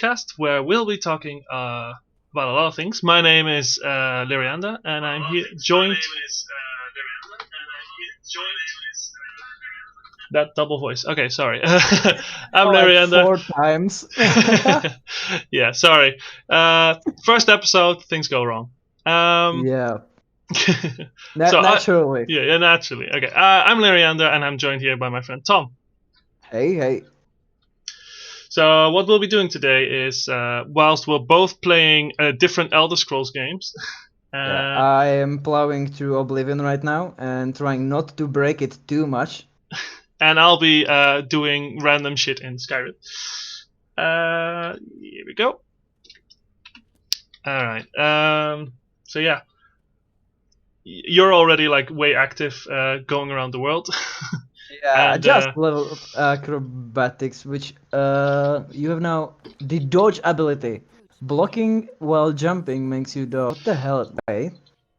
Podcast, where we'll be talking about a lot of things. My name is Lyriander, and I'm here joined. That double voice. Okay, sorry. I'm Lyriander. Like 4 times. Yeah, sorry. First episode, things go wrong. Yeah, So naturally. yeah, naturally. Okay, I'm Lyriander, and I'm joined here by my friend Tom. Hey. So what we'll be doing today is, whilst we're both playing different Elder Scrolls games, Yeah, I am plowing through Oblivion right now and trying not to break it too much. and I'll be doing random shit in Skyrim. Here we go. All right. So yeah, you're already like way active, going around the world. Yeah, And, just level of acrobatics, which you have now the dodge ability. Blocking while jumping makes you dodge. What the hell? Okay.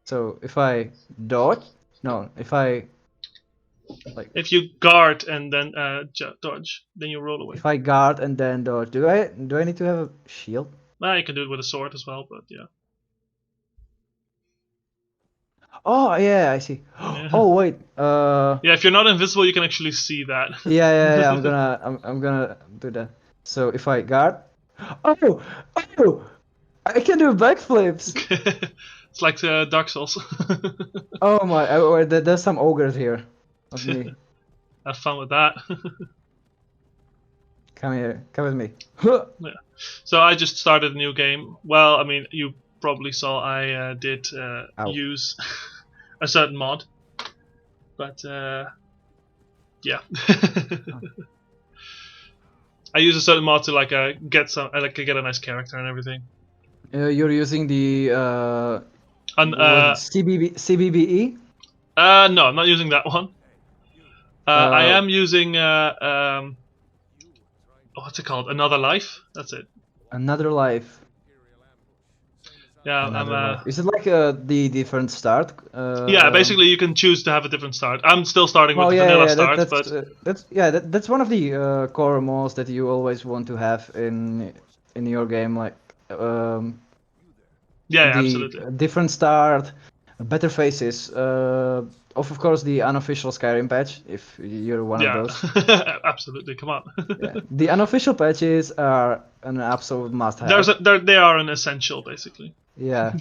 So if I dodge, no, if I if you guard and then dodge, then you roll away. if I guard and then dodge, do I need to have a shield? Well, you can do it with a sword as well, but yeah. Oh yeah, I see. Yeah. Oh wait. Yeah, if you're not invisible, you can actually see that. Yeah. I'm gonna do that. So if I guard, oh, I can do backflips. It's like Dark Souls. Oh my! There's some ogres here. Not me. Have fun with that. Come here. Come with me. Yeah. So I just started a new game. Well, I mean, you probably saw I did use a certain mod, but yeah. I use a certain mod to like get a nice character and everything. You're using the CBBE? No, I'm not using that one. I am using what's it called? Another Life. That's it. Another life. Yeah, Another life. Is it like the different start? Yeah, basically you can choose to have a different start. I'm still starting with the vanilla start, that's one of the core mods that you always want to have in your game, like yeah, the absolutely. different start, better faces. Of course, the unofficial Skyrim patch, if you're one of those. Absolutely. Come on. Yeah. The unofficial patches are an absolute must-have. They are an essential, basically. Yeah.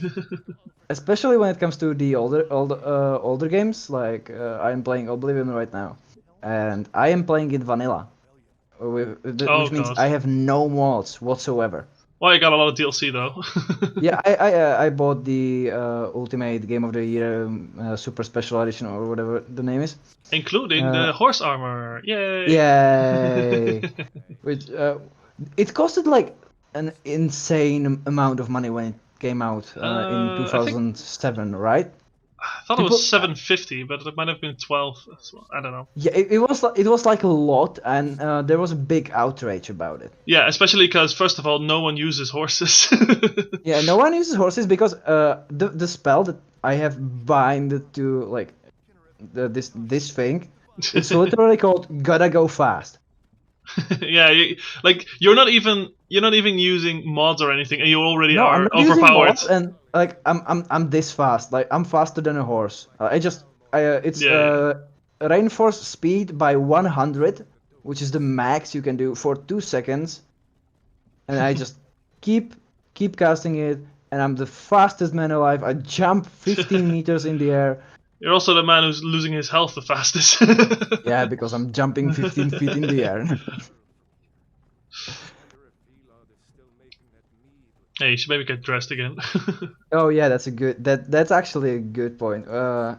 Especially when it comes to the older games, like I'm playing Oblivion right now, and I am playing it vanilla, which means God. I have no mods whatsoever. Well, you got a lot of DLC though. Yeah, I bought the Ultimate Game of the Year Super Special Edition or whatever the name is, including the horse armor. Yay! Yay! Which it costed like an insane amount of money when it came out in 2007, right? I thought it was 750, but it might have been 12. I don't know. Yeah, it was like a lot, and there was a big outrage about it. Yeah, especially because first of all, no one uses horses. Yeah, no one uses horses because the spell that I have bind to like this thing, it's literally called "Gotta Go Fast." Yeah, you're not even using mods or anything, and you already are I'm not overpowered. Mods, and like I'm this fast. Like I'm faster than a horse. It's reinforce speed by 100, which is the max you can do for 2 seconds, and I just keep casting it, and I'm the fastest man alive. I jump 15 meters in the air. You're also the man who's losing his health the fastest. Yeah, because I'm jumping 15 feet in the air. Hey, you should maybe get dressed again. Oh yeah, that's actually a good point. The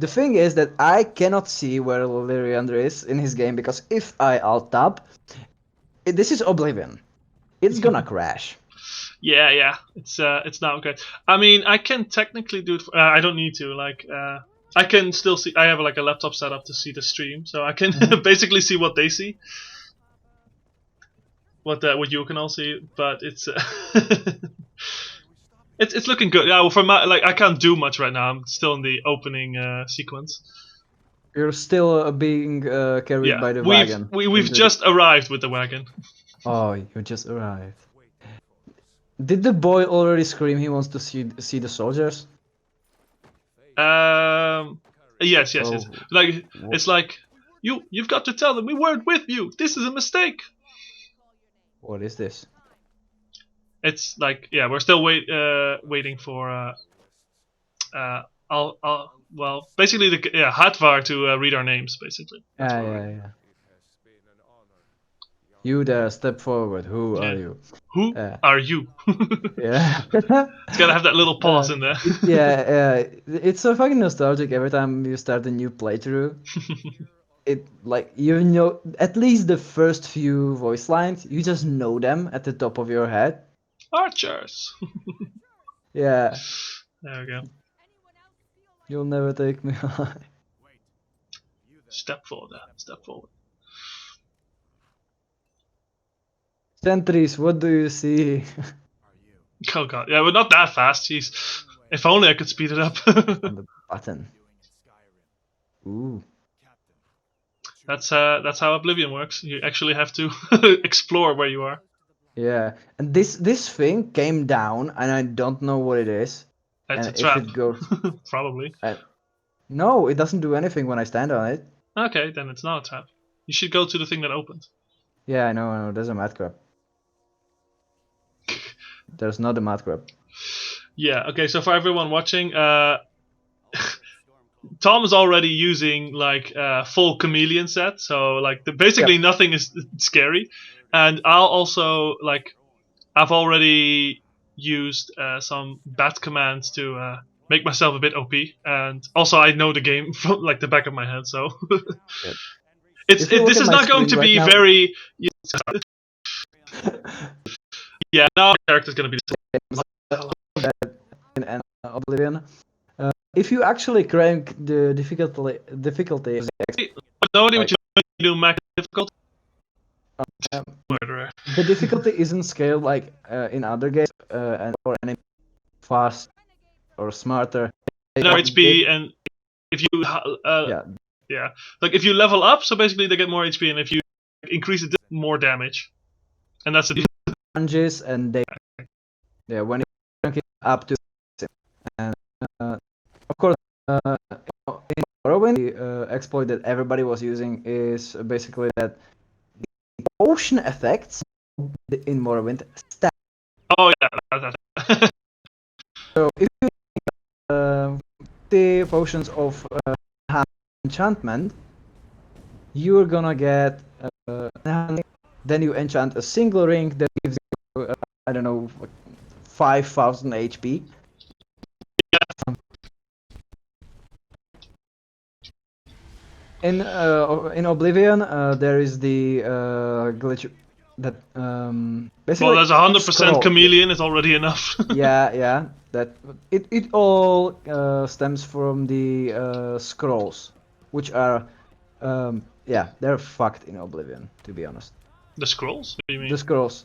thing is that I cannot see where Lyriander is in his game, because if I alt tab, this is Oblivion. It's gonna crash. Yeah, it's not okay. I mean, I can technically do it. I don't need to. Like, I can still see. I have like a laptop set up to see the stream, so I can basically see what they see, what you can all see. But it's it's looking good. Yeah, well, for my I can't do much right now. I'm still in the opening sequence. You're still being carried by the wagon. We've just arrived with the wagon. Oh, you just arrived. Did the boy already scream he wants to see the soldiers? Yes. Oh, Like it's like you've got to tell them we weren't with you. This is a mistake. what is this? It's like we're still waiting for well basically the Hatvar to read our names basically. That's what we're Yeah. You there, step forward. Who are you? Who are you? Yeah. It's gotta have that little pause in there. It's so fucking nostalgic every time you start a new playthrough. It like you know at least the first few voice lines, you just know them at the top of your head. Archers. Yeah. There we go. You'll never take me high. Step forward. Step forward. Sentries, what do you see? Oh god, yeah, but not that fast. Jeez, if only I could speed it up. On the button. Ooh. That's how Oblivion works. You actually have to explore where you are. Yeah, and this thing came down, and I don't know what it is. That's and a trap. If it goes, probably. No, it doesn't do anything when I stand on it. Okay, then it's not a trap. You should go to the thing that opened. Yeah, I know. There's a mad crab. There's not a mad crab. Yeah. Okay. So for everyone watching, Tom is already using like full chameleon set, so like basically nothing is scary, and I'll also like I've already used some bat commands to make myself a bit OP, and also I know the game from like the back of my head, so this is not going to be very. Yeah, now our character's going to be the same. In Oblivion. If you actually crank the difficulty, no idea what you do max difficult. The difficulty isn't scaled like in other games, and or any fast or smarter. No HP, and if you like if you level up, so basically they get more HP, and if you increase it, more damage, and that's the challenges, and they when you crank it up to, and of course in Morrowind the exploit that everybody was using is basically that the potion effects in Morrowind stack. Oh yeah. So if you the potions of enchantment, you're gonna get then you enchant a single ring that gives you I don't know 5,000 HP. In Oblivion, there is the glitch that basically. Well, there's 100% chameleon is already enough. yeah. That it all stems from the scrolls, which are they're fucked in Oblivion, to be honest. The scrolls? What do you mean? The scrolls.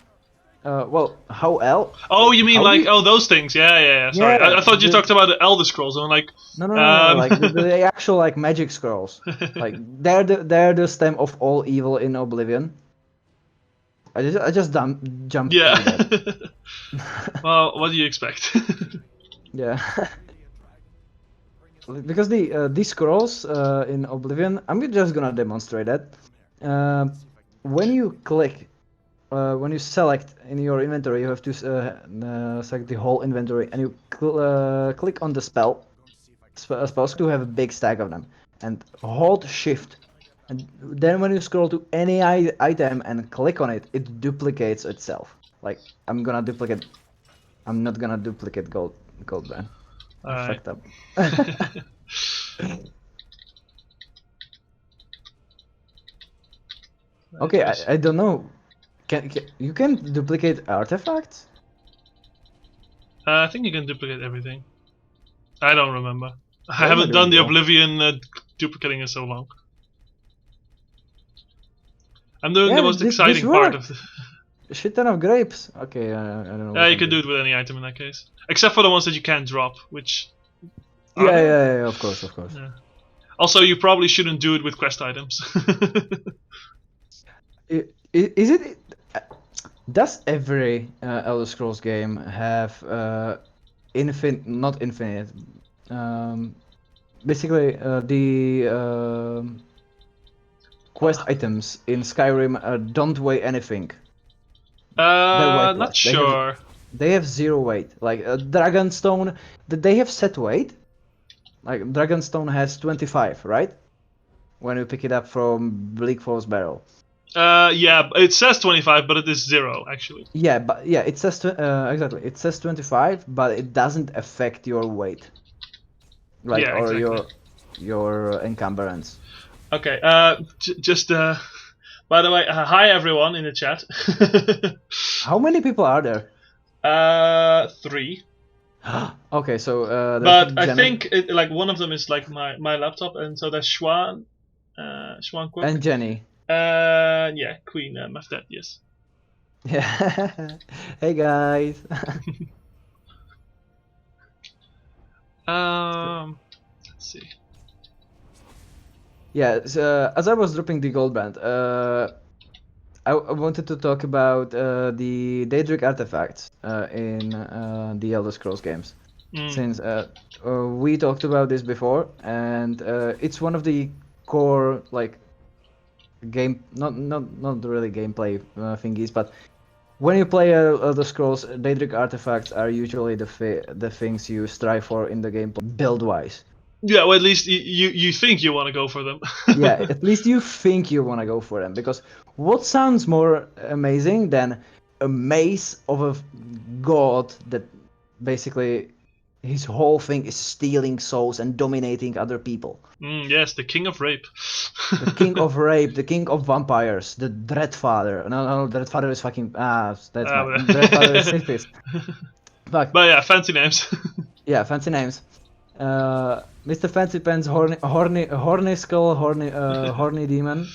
Well, how else? Oh, you mean like those things? Yeah. Sorry, I thought you talked about the Elder Scrolls. I'm like, no, like the actual like magic scrolls. Like they're the stem of all evil in Oblivion. I just jumped. Yeah. Well, what do you expect? Yeah. Because these scrolls in Oblivion, I'm just gonna demonstrate that. When you click. When you select in your inventory, you have to select the whole inventory, and you click on the spells to have a big stack of them, and hold Shift, and then when you scroll to any item and click on it, it duplicates itself. Like I'm not gonna duplicate gold band. I fucked up. Okay, I don't know. You can duplicate artifacts? I think you can duplicate everything. I don't remember. I haven't done the Oblivion duplicating in so long. I'm doing the most exciting part of the... Shit ton of grapes. Okay, I don't know. Yeah, you can do it with any item in that case. Except for the ones that you can't drop, which... Yeah, of course. Yeah. Also, you probably shouldn't do it with quest items. Is it... Does every Elder Scrolls game have not infinite, basically the quest items in Skyrim don't weigh anything. They're weightless. Not sure. They have 0 weight. Like Dragonstone, they have set weight. Like Dragonstone has 25, right? When you pick it up from Bleak Falls Barrel. Yeah, it says 25, but it is 0 actually. Yeah, but yeah, it says exactly. It says 25, but it doesn't affect your weight. Like Yeah, or exactly. your encumbrance. Okay. Just by the way, hi everyone in the chat. How many people are there? 3. Okay, so But I think like one of them is like my laptop, and so there's Schwan, Schwan Cook. And Jenny. Yeah, Queen Mafdet, yes. Yeah. Hey guys. Let's see. Yeah, so, as I was dropping the gold band, I wanted to talk about the Daedric artifacts in the Elder Scrolls games. Since we talked about this before, and it's one of the core like not really gameplay thingies, but when you play Elder Scrolls, Daedric artifacts are usually the things you strive for in the gameplay build-wise. Yeah, well, at least you think you want to go for them. Yeah, at least you think you want to go for them, because what sounds more amazing than a maze of a god that basically his whole thing is stealing souls and dominating other people. Yes, the king of rape. The king of rape, the king of vampires, the Dreadfather. No, Dreadfather is fucking Dreadfather is Sithis. Fuck. But yeah, fancy names. Yeah, fancy names. Mr. Fancy Pants, horny skull, horny demon.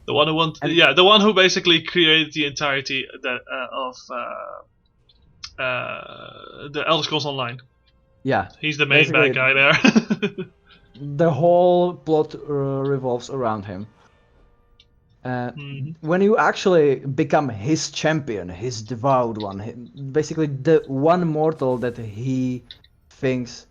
The one who the one who basically created the entirety of the Elder Scrolls Online. Yeah, he's the main bad guy there. The whole plot revolves around him. When you actually become his champion, his devout one, basically the one mortal that he thinks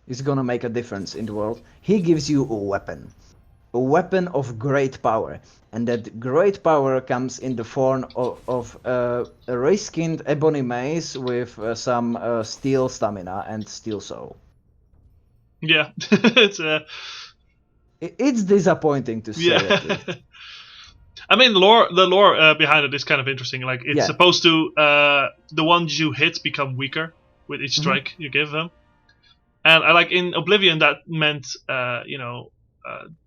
is gonna make a difference in the world, he gives you a weapon of great power, and that great power comes in the form of a ray-skinned ebony mace with some steel stamina and steel soul. Yeah, it's disappointing to say it. I mean, the lore behind it is kind of interesting. Like, it's supposed to the ones you hit become weaker with each strike you give them, and I like in Oblivion that meant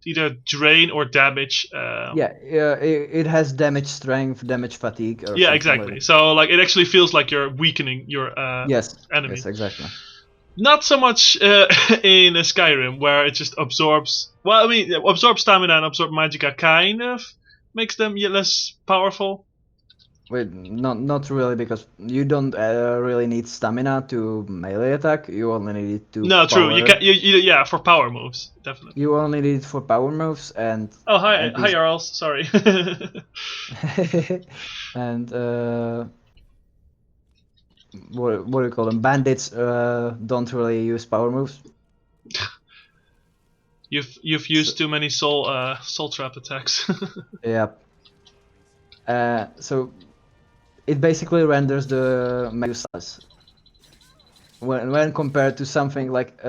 either drain or damage. It has damage strength, damage fatigue. Or exactly. Like so like it actually feels like you're weakening your enemy. Yes, exactly. Not so much in Skyrim, where it just absorbs. Well, I mean, absorb stamina and absorb magicka kind of makes them less powerful. Wait, not really, because you don't really need stamina to melee attack. You only need it to. No, true. You can. For power moves, definitely. You only need it for power moves and. Oh, hi, Jarls. Sorry. And what do you call them? Bandits don't really use power moves. You've used too many soul trap attacks. Yeah. So it basically renders the useless when compared to something like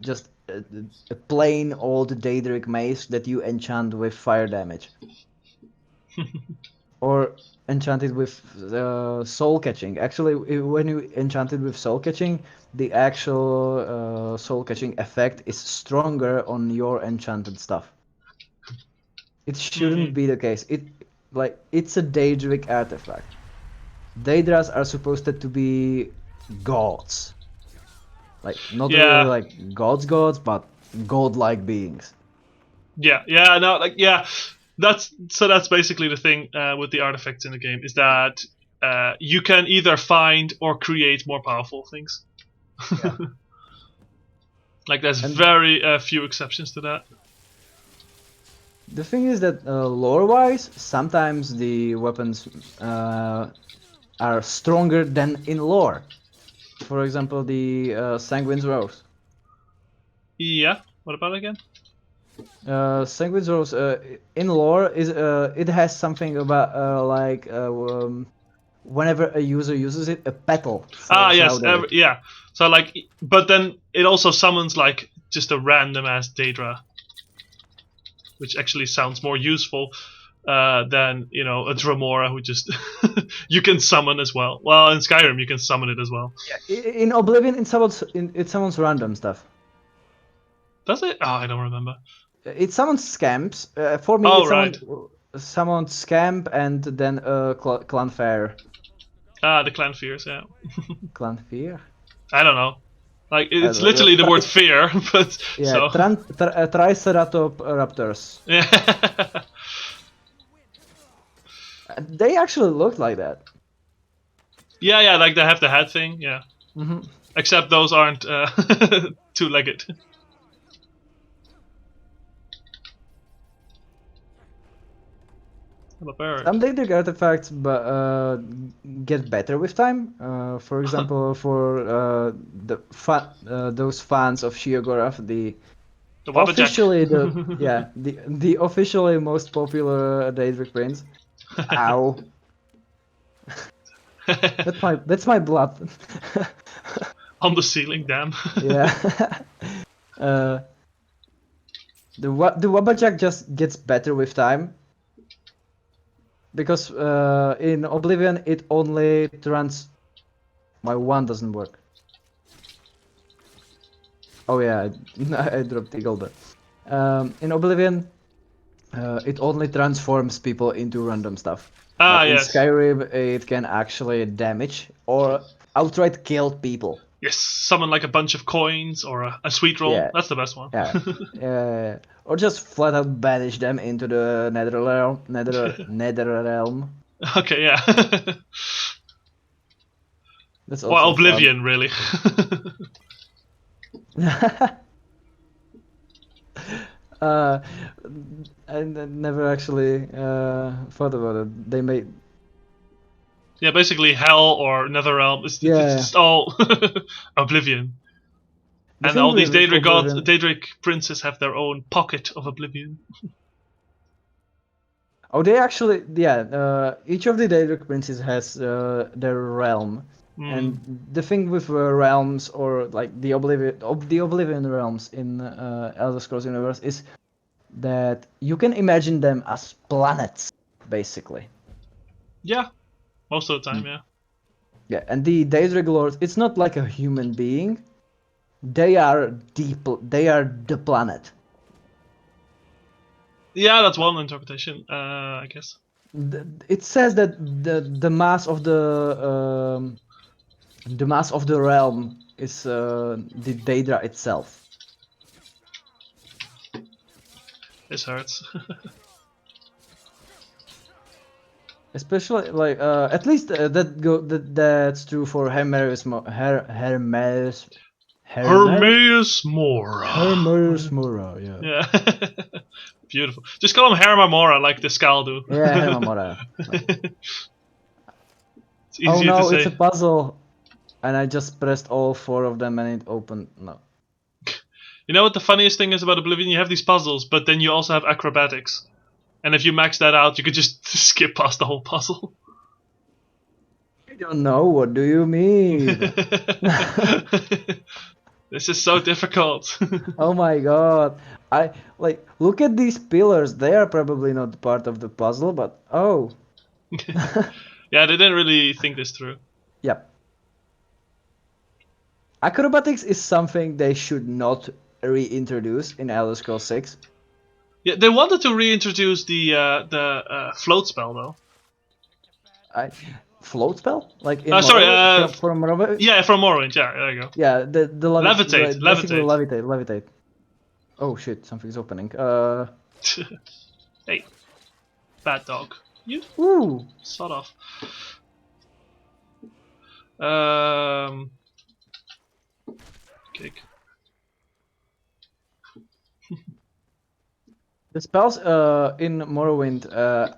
just a plain old Daedric mace that you enchant with fire damage, or enchanted with soul catching. Actually, when you enchant it with soul catching, the actual soul catching effect is stronger on your enchanted stuff. It shouldn't be the case. It's a Daedric artifact. Daedras are supposed to be gods. Like, not really like gods, but godlike beings. That's basically the thing with the artifacts in the game, is that you can either find or create more powerful things. Yeah. Like, there's very few exceptions to that. The thing is that lore-wise, sometimes the weapons are stronger than in lore. For example, the Sanguine's Rose. Yeah. What about it again? Sanguine's Rose in lore is it has something about whenever a user uses it, a petal falls Yes. out of it. Yeah. So like, but then it also summons like just a random ass Daedra, which actually sounds more useful than a Dramora who just you can summon as well. Well, in Skyrim you can summon it as well. Yeah, in Oblivion, it summons random stuff. Does it? Oh, I don't remember. It summons scamps. For me, Oh, it right. summoned scamp and then clan fair. The clan fears. Yeah. Clan fear. I don't know. Like it's don't know. literally the word fear, but Yeah, so. Triceratoptors. Yeah. They actually look like that. Yeah, like they have the head thing, yeah. Mm-hmm. Except those aren't two-legged. I'm a bird. Some Daedric artifacts get better with time. For example, for those fans of Sheogorath, the officially the officially most popular Daedric prince. Ow. That's my blood. On the ceiling, damn. Yeah. The Wabbajack just gets better with time. Because in Oblivion it only runs. My one doesn't work. Oh yeah, I dropped Eagle there. In Oblivion, it only transforms people into random stuff. But in Yes. Skyrim, it can actually damage or outright kill people. Yes, summon like a bunch of coins or a sweet roll. Yeah. That's the best one. Yeah. Or just flat out banish them into the Nether realm. Okay, yeah. That's Or also Oblivion, really. I never actually thought about it. They made. Yeah, basically hell or Netherrealm. It's just all Oblivion. And all these Daedric princes have their own pocket of Oblivion. Oh, they actually, each of the Daedric princes has their realm. And the thing with realms or like the Oblivion realms in Elder Scrolls universe is that you can imagine them as planets, basically. Yeah, most of the time, yeah. Yeah, and the Daedric lords, it's not like a human being. They are the planet. Yeah, that's one interpretation, I guess. It says that the mass of the realm is the Daedra itself. This hurts. Especially like at least that's true for Hermaeus Mora, yeah. Yeah. Beautiful. Just call him Hermamora like the Skaldu. Yeah, Hermamora. It's easier to say. It's a puzzle. And I just pressed all 4 of them and it opened. No. You know what the funniest thing is about Oblivion? You have these puzzles, but then you also have acrobatics. And if you max that out, you could just skip past the whole puzzle. I don't know. What do you mean? This is so difficult. Oh my god. Look at these pillars. They are probably not part of the puzzle, but oh. Yeah, they didn't really think this through. Yep. Acrobatics is something they should not reintroduce in Elder Scrolls 6. Yeah, they wanted to reintroduce the float spell though. Float spell? Like in Morrowind? from Morrowind? Yeah, from Morrowind. Yeah, there you go. Yeah, the levitate. Levitate. Oh shit, something's opening. Hey, bad dog. You. Ooh. Sort of. Kick. The spells in Morrowind,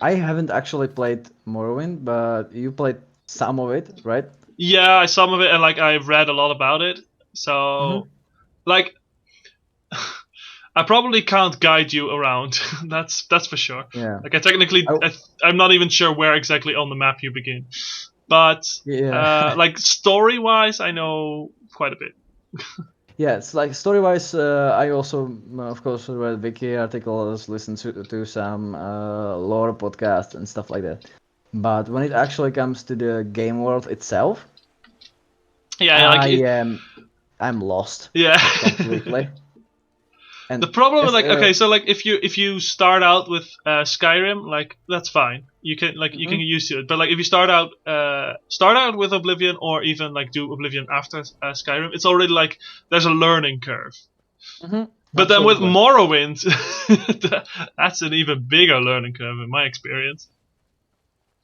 I haven't actually played Morrowind, but you played some of it, right? Yeah, some of it, and like I've read a lot about it. So, like, I probably can't guide you around. That's for sure. Yeah. Like, I'm not even sure where exactly on the map you begin. But Yeah. like story wise, I know quite a bit. Yeah, it's like story-wise, I also, of course, read wiki articles, listened to some lore podcasts and stuff like that. But when it actually comes to the game world itself, Yeah, like I'm lost yeah. completely. The And problem with as like okay, so like if you start out with Skyrim, like that's fine. You can you can get used to it. But like if you start out with Oblivion or even like do Oblivion after Skyrim, it's already like there's a learning curve. But then with absolutely. Morrowind, that's an even bigger learning curve in my experience.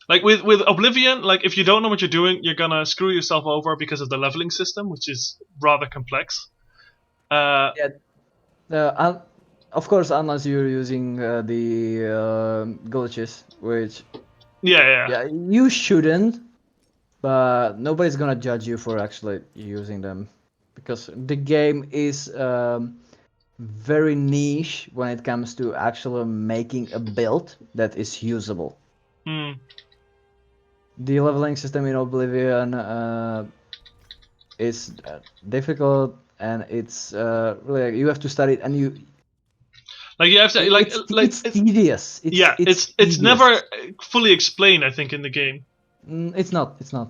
Like with Oblivion, like if you don't know what you're doing, you're gonna screw yourself over because of the leveling system, which is rather complex. Yeah, of course, unless you're using the glitches, which Yeah. you shouldn't, but nobody's gonna judge you for actually using them, because the game is very niche when it comes to actually making a build that is usable. Hmm. The leveling system in Oblivion is difficult, and it's really you have to study it, and Like you have to it's tedious. Yeah, It's it's tedious. never fully explained. I think in the game. It's not. It's not.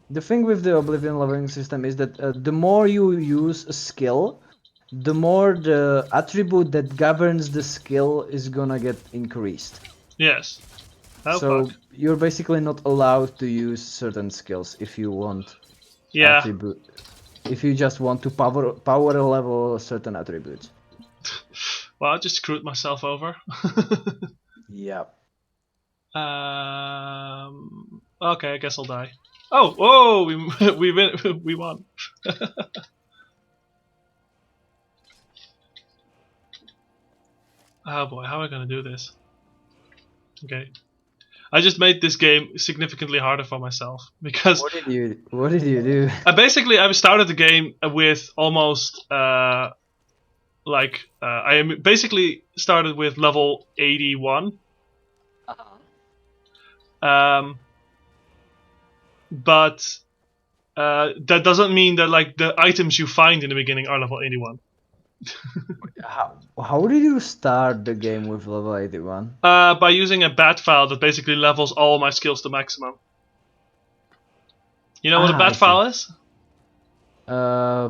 The thing with the Oblivion leveling system is that the more you use a skill, the more the attribute that governs the skill is gonna get increased. Yes. Oh So fuck. you're basically not allowed to use certain skills if you want Yeah. attribute. If you just want to power level certain attributes. Well, I just screwed myself over. Yeah. Okay, I guess I'll die. Oh, whoa! We win. We won. Oh boy, how am I gonna do this? Okay. I just made this game significantly harder for myself because What did you do? I started the game with almost I basically started with level 81. But that doesn't mean that like the items you find in the beginning are level 81. How did you start the game with level 81? By using a bat file that basically levels all my skills to maximum. You know what a I bat see. file is? Uh,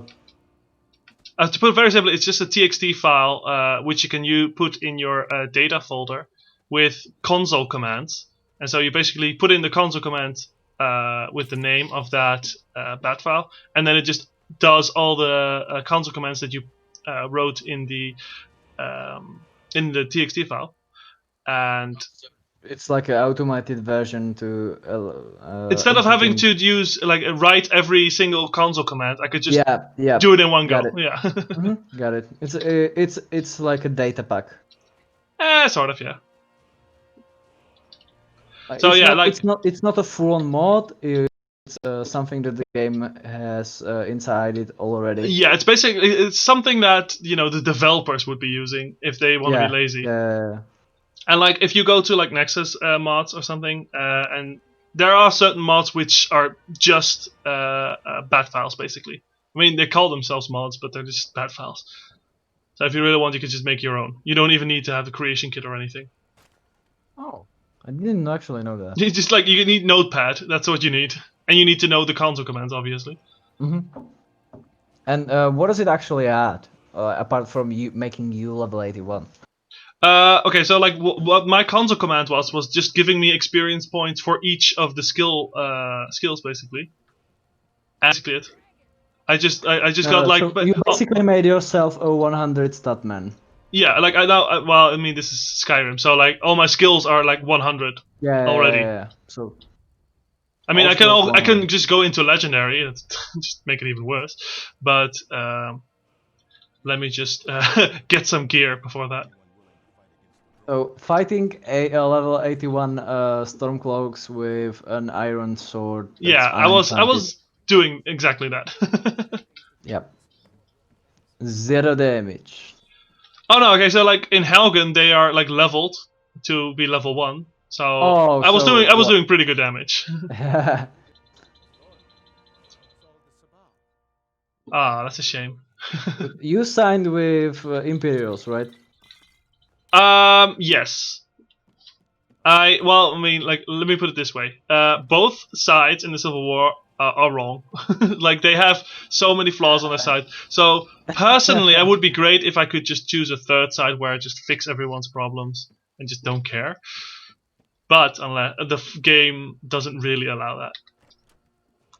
To put it very simply, it's just a TXT file which you can put in your data folder with console commands. And so you basically put in the console command with the name of that bat file, and then it just does all the console commands that you wrote in the TXT file. And it's like an automated version to instead of having to use write every single console command, I could just do it in one go. Got it. Yeah. Got it. It's like a data pack. Sort of, yeah. So yeah, it's not a full-on mod. It's something that the game has inside it already. Yeah, it's something that the developers would be using if they want to be lazy. Yeah. And like if you go to like Nexus mods or something, and there are certain mods which are just bat files basically. I mean, they call themselves mods, but they're just bat files. So if you really want, you can just make your own. You don't even need to have a creation kit or anything. Oh, I didn't actually know that. You just you need Notepad. That's what you need, and you need to know the console commands, obviously. And what does it actually add apart from you making you level 81? Okay, so like what my console command was just giving me experience points for each of the skills basically. And basically it. I just got like. So you basically made yourself a 100 stat man. Yeah, like I now. Well, I mean, this is Skyrim, so like all my skills are like 100 already. Yeah. So. I mean, I can just go into legendary and just make it even worse. But let me just get some gear before that. So fighting a level 81 Stormcloaks with an iron sword. Yeah, I was doing exactly that. Yep. 0 damage. Oh no, okay, so like in Helgen they are like leveled to be level 1. So I was doing pretty good damage. That's a shame. You signed with Imperials, right? Yes. Let me put it this way. Both sides in the Civil War are wrong. Like, they have so many flaws on their side. So, personally, I would be great if I could just choose a third side where I just fix everyone's problems and just don't care. But unless the game doesn't really allow that.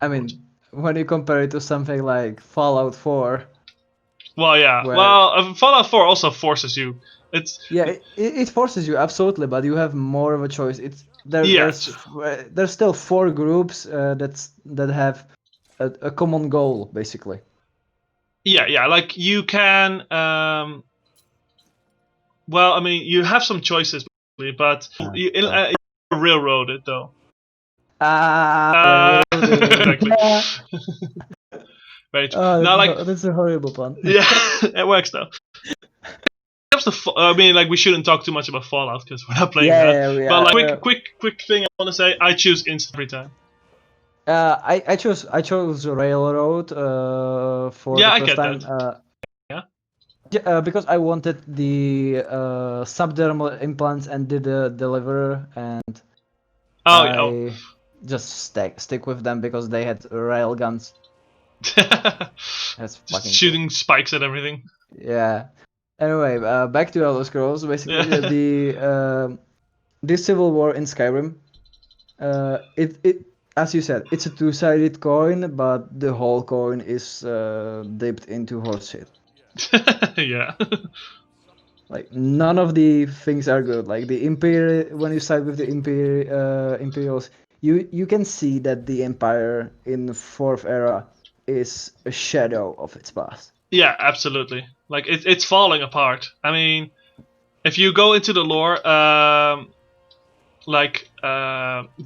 I mean, when you compare it to something like Fallout 4. Well, yeah. Well, Fallout 4 also forces you. It forces you, absolutely, but you have more of a choice. There's still 4 groups that have a common goal, basically. Yeah. Like, you can. Well, I mean, you have some choices, but you railroaded though. Exactly. Right. That's a horrible pun. Yeah, it works though. I mean, like, we shouldn't talk too much about Fallout because we're not playing that. But like, quick thing I want to say: I choose instant every time. I chose railroad for the first time. Because I wanted the subdermal implants and did the deliverer, and I just stick with them because they had rail guns. That's fucking shooting cool. Spikes at everything. Yeah. Anyway, back to Elder Scrolls. Basically, this Civil War in Skyrim. It as you said, it's a two-sided coin, but the whole coin is dipped into horseshit. Yeah. Like, none of the things are good. Like the when you side with the Imperials, you can see that the Empire in the 4th era is a shadow of its past. Yeah, absolutely. Like, it's falling apart. I mean, if you go into the lore,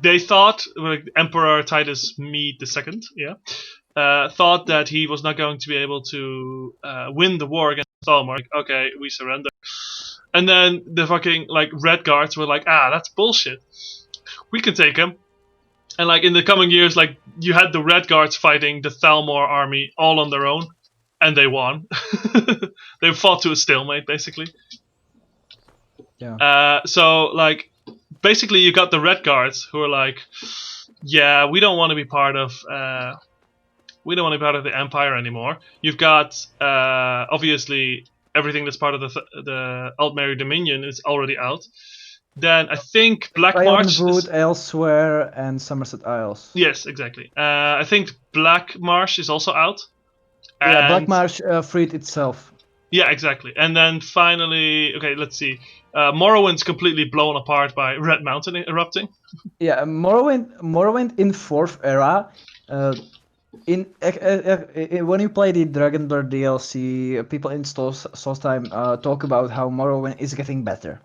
they thought, like, Emperor Titus Mede II, thought that he was not going to be able to win the war against Thalmor. Like, okay, we surrender. And then the fucking, like, Red Guards were like, that's bullshit. We can take him. And, like, in the coming years, like, you had the Red Guards fighting the Thalmor army all on their own, and they won. They fought to a stalemate, basically. Yeah. So, like, basically, you got the Red Guards who are like, yeah, we don't want to be part of the Empire anymore. You've got obviously everything that's part of the Altmere Dominion is already out. Then I think Black March, Elsewhere, and Somerset Isles. Yes, exactly. I think Black Marsh is also out. Yeah, Black Marsh freed itself. Yeah, exactly. And then finally, okay, let's see. Morrowind's completely blown apart by Red Mountain erupting. Yeah, Morrowind in 4th era. When you play the Dragonborn DLC, people in Solstheim talk about how Morrowind is getting better.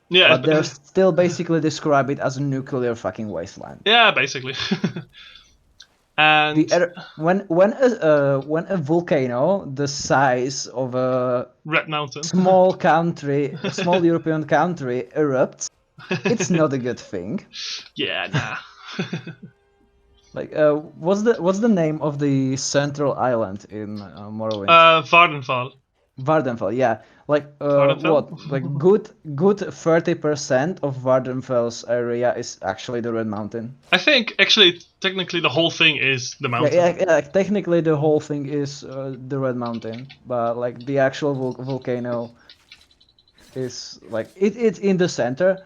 Yeah, but they're still basically describe it as a nuclear fucking wasteland. Yeah, basically. And when a volcano the size of a Red Mountain, small country, a small European country erupts, it's not a good thing. Yeah, nah. Like, what's the name of the central island in Morrowind? Vardenfell, yeah. Like, what? Like, good 30% of Vardenfell's area is actually the Red Mountain. I think, actually, technically the whole thing is the mountain. Yeah, technically the whole thing is the Red Mountain, but like the actual volcano is like it's in the center,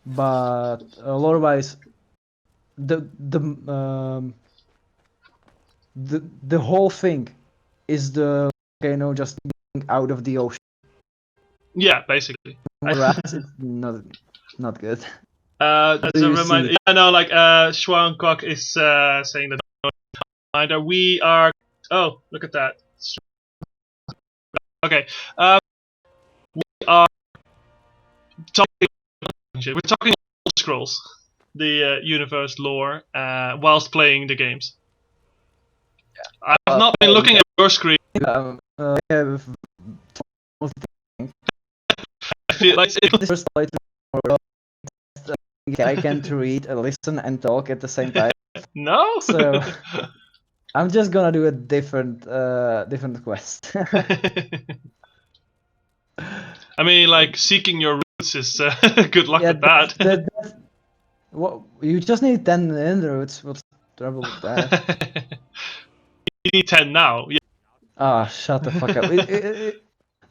but lore-wise, the whole thing is the volcano just out of the ocean. Yeah, basically. It's not good. That's a reminder. Yeah, no, like Schwankok is saying that reminder. We are. Oh, look at that. Okay. We are talking. We're talking Elder Scrolls, the universe lore, whilst playing the games. I have not been looking at your screen. I feel like I can't read, listen, and talk at the same time. No. So I'm just gonna do a different quest. I mean, like seeking your roots is good luck with that. What you just need 10 inroads. What's the trouble with that? You need 10 now. Yeah. Ah, shut the fuck up.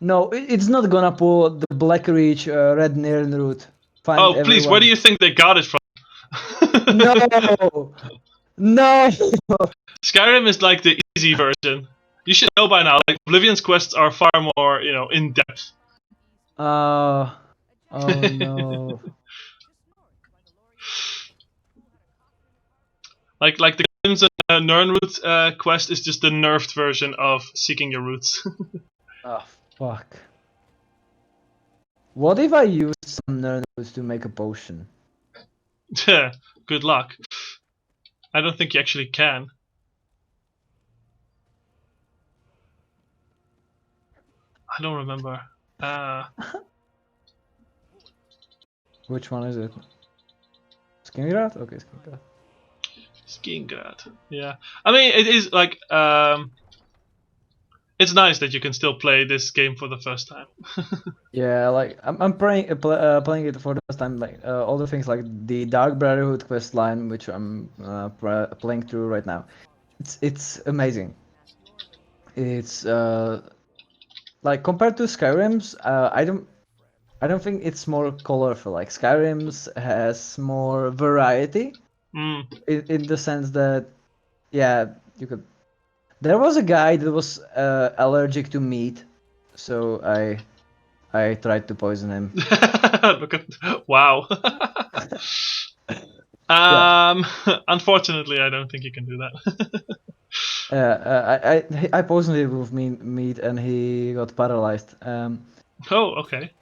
No, it's not gonna pull the Black Reach Red Nairn route. Oh, please, where do you think they got it from? No! No! Skyrim is like the easy version. You should know by now, like, Oblivion's quests are far more, in depth. Oh no. Like the Crimson Nirnroot quest is just the nerfed version of Seeking Your Roots. Oh, fuck. What if I use some Nirnroots to make a potion? Good luck. I don't think you actually can. I don't remember. Which one is it? Skingrad? Okay, Skingrad. Skingrad. Yeah. I mean, it is like it's nice that you can still play this game for the first time. Yeah, like I'm playing it for the first time. Like all the things like the Dark Brotherhood quest line, which I'm playing through right now. It's amazing. It's like compared to Skyrim's, I don't think it's more colorful. Like Skyrim's has more variety in the sense that, yeah, you could. There was a guy that was allergic to meat, so I tried to poison him. Look at wow. Unfortunately, I don't think you can do that. I poisoned him with meat, and he got paralyzed. Oh, okay.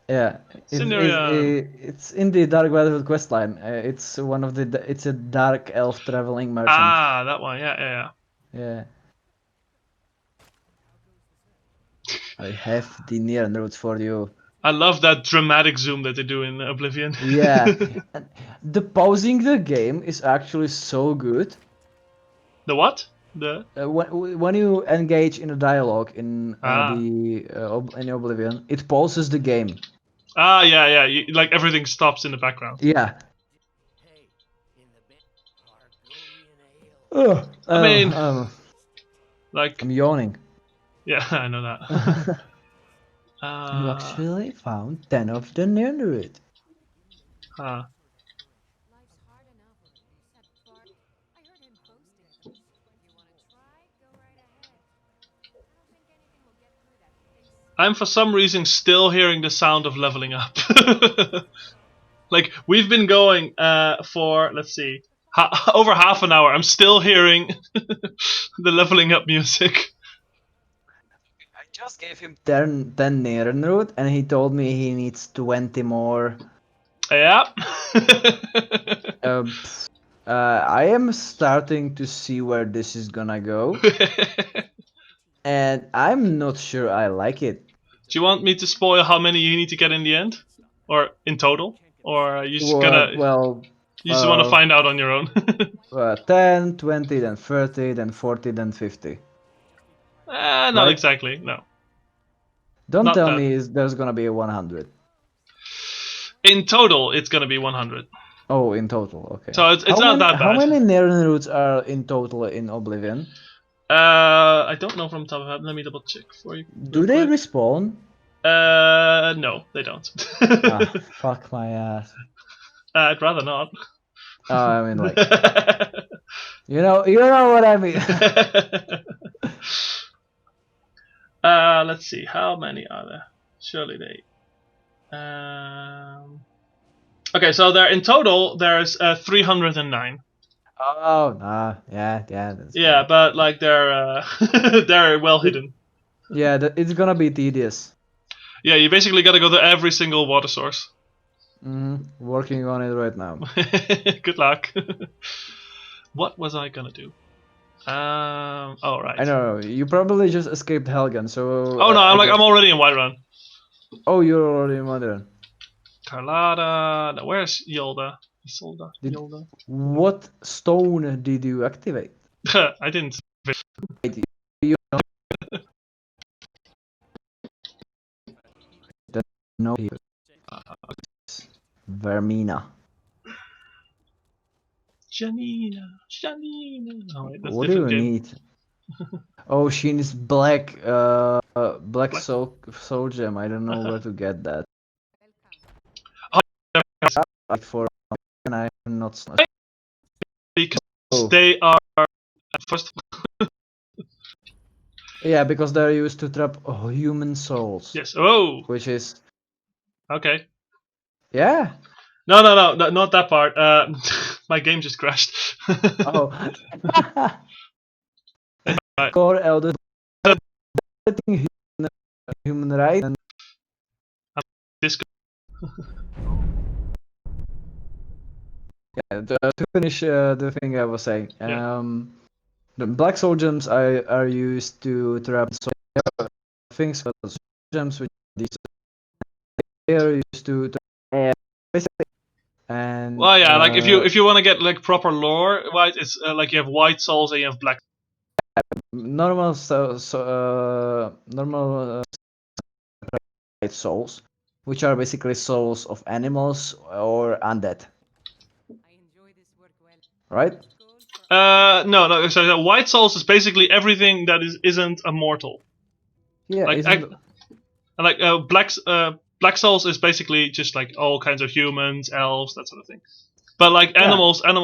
Yeah, it's in the Dark Brotherhood questline. It's one of the. It's a dark elf traveling merchant. Ah, that one. Yeah. Yeah. I have the near notes for you. I love that dramatic zoom that they do in Oblivion. Yeah, the pausing the game is actually so good. The what? The when you engage in a dialogue in in Oblivion, it pauses the game. Ah, yeah. Like everything stops in the background. Yeah. I mean, like I'm yawning. Yeah, I know that. You actually found 10 of the Nerdroid. Huh. I'm for some reason still hearing the sound of leveling up. Like, we've been going for, let's see, over half an hour. I'm still hearing the leveling up music. I just gave him 10 Nerdroid and he told me he needs 20 more. Yeah. I am starting to see where this is gonna go. And I'm not sure I like it. Do you want me to spoil how many you need to get in the end? Or in total? Or are you just gonna... Well... You just want to find out on your own? 10, 20, then 30, then 40, then 50. Not right? Exactly, no. Don't not tell that. Me there's gonna be a 100. In total, it's gonna be 100. Oh, in total, okay. So it's not that bad. How many Nirnroots are in total in Oblivion? I don't know from the top of my head. Let me double check for you. Do they respawn? No, they don't. Fuck my ass. I'd rather not. Oh, I mean, like, you know what I mean. Let's see. How many are there? Surely they. Okay, so there in total there's 309. Oh, nah, yeah. Yeah, but like they're they're well hidden. Yeah, it's gonna be tedious. Yeah, you basically got to go to every single water source. Working on it right now. Good luck. What was I gonna do? Oh right. I know you probably just escaped Helgen, so. Oh no, I'm already in Whiterun. Oh, you're already in Modern. Carlotta. No, where's Yolda? Yolda. What stone did you activate? I didn't. You don't know here. Vermina. Janina. Oh wait, that's What do different you game. need? Oh, she needs black soul gem. I don't know where to get that. Like for and I'm not. Because they are first. Yeah, because they're used to trap human souls. Yes. Oh. Which is. Okay. Yeah. No, not that part. My game just crashed. Oh. Right. Core Elder human right and Disco. yeah, to finish the thing I was saying. Yeah. The black soul gems are used to trap things for soul gems which these are used to trap basically. And Well, yeah, like if you want to get like proper lore, right? It's like you have white souls and you have black. normal normal white souls, which are basically souls of animals or undead. Right? No. So white souls is basically everything that isn't immortal. Yeah, Like isn't like black souls is basically just like all kinds of humans, elves, that sort of thing. But like animals and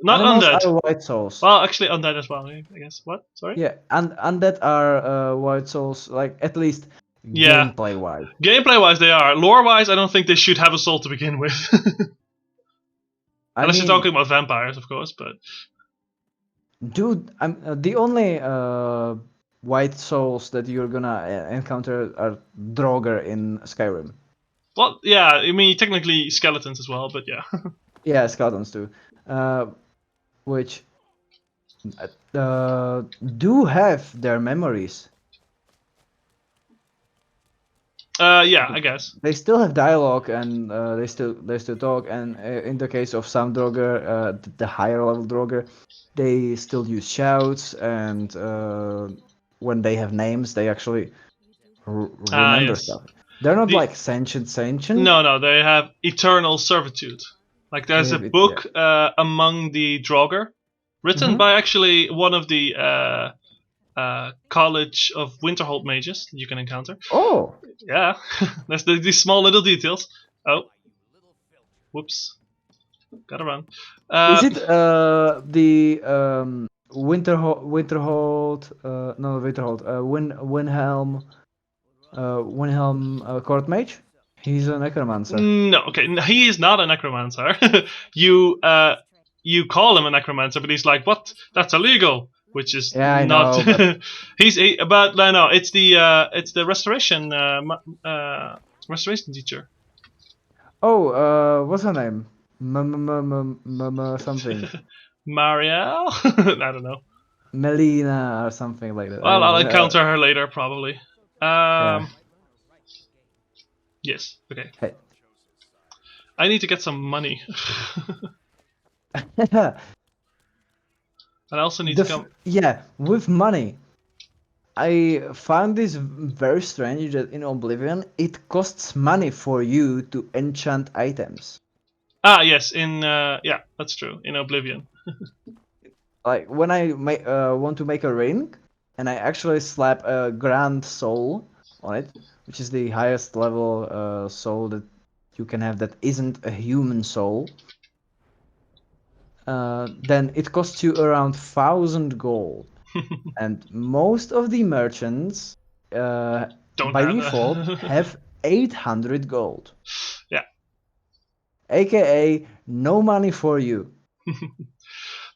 not animals undead. are white souls. Well, actually undead as well, I guess. What? Sorry? Yeah, and undead are white souls, like at least Yeah. gameplay wise. Gameplay wise, they are. Lore wise, I don't think they should have a soul to begin with. Unless you're talking about vampires, of course, but. Dude, the only white souls that you're gonna encounter are Draugr in Skyrim. Well, yeah, I mean, technically skeletons as well, but yeah. Yeah, skeletons too. Which do have their memories. Yeah, I guess. They still have dialogue and they still talk. And in the case of some Draugr, the higher level Draugr, they still use shouts. And when they have names, they actually remember Yes. stuff. They're not like sentient. No, they have eternal servitude. Like there's a book among the Draugr, written by actually one of the College of Winterhold mages that you can encounter. Oh, yeah, there's these small little details. Oh, whoops, gotta run. Is it the Winterhold? No, Winterhold. Winhelm court mage. He's a necromancer. No, okay, he is not a necromancer. you call him a necromancer, but he's like, what? That's illegal. Which is I not. know, but... but no, it's the restoration restoration teacher. Oh, what's her name? Something. Marielle? I don't know. Melina or something like that. Well, I'll encounter her later, probably. Yeah. Yes. Okay. Hey. I need to get some money. I also need to come. Yeah, with money. I found this very strange that in Oblivion it costs money for you to enchant items. Ah, yes, yeah, that's true. In Oblivion. Like when I want to make a ring, and I actually slap a Grand Soul on it, which is the highest level soul that you can have that isn't a human soul. Then it costs you around 1,000 gold, and most of the merchants by default have 800 gold. Yeah. AKA no money for you.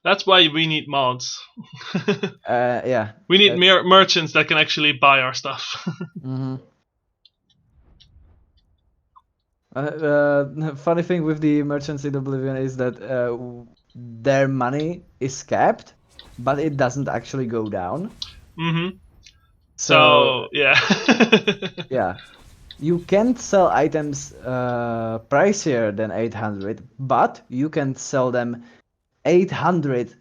That's why we need mods. Yeah. We need merchants that can actually buy our stuff. Mm-hmm. Funny thing with the merchants in Oblivion is that their money is capped, but it doesn't actually go down. Mm-hmm. So yeah. yeah, you can't sell items pricier than 800, but you can sell them 800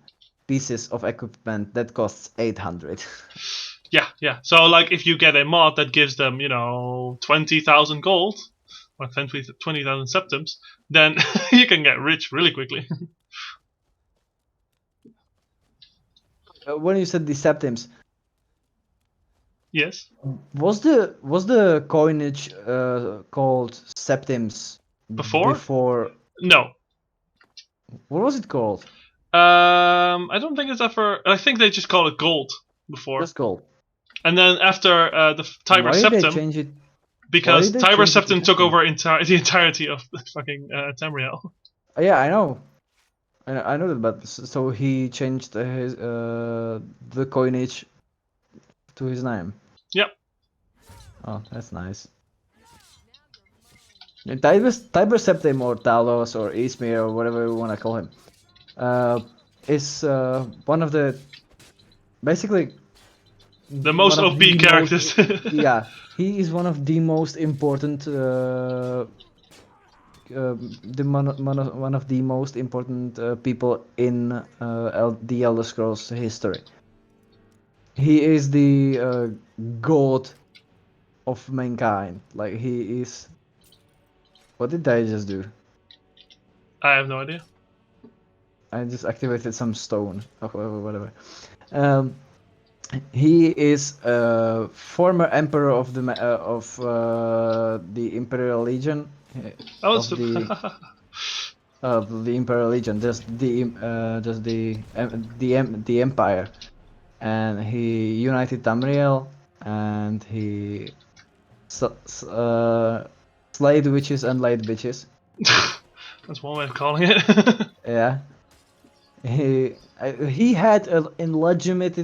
pieces of equipment that costs 800. Yeah. So, like, if you get a mod that gives them, 20,000 gold or 20,000 septims, then you can get rich really quickly. When you said the septims, Yes. was the coinage called septims Before? No. What was it called? I don't think it's ever. I think they just call it gold before. Just gold. And then after the Tiber Why Septim, did they change it? because Tiber Septim took over the entirety of the fucking Tamriel. Yeah, I know. I know that, but so he changed his the coinage to his name. Yep. Oh, that's nice. Tiber Septim or Talos or Izmir or whatever you want to call him, is one of the basically the most OP characters. Yeah, he is one of the most important. One of the most important people in the Elder Scrolls history. He is the god of mankind. Like he is. What did I just do? I have no idea. I just activated some stone or whatever. He is a former emperor of the Imperial Legion. Of the Imperial Legion, just the Empire, and he united Tamriel, and he slayed witches and laid bitches. That's one way of calling it. Yeah, he had an illegitimate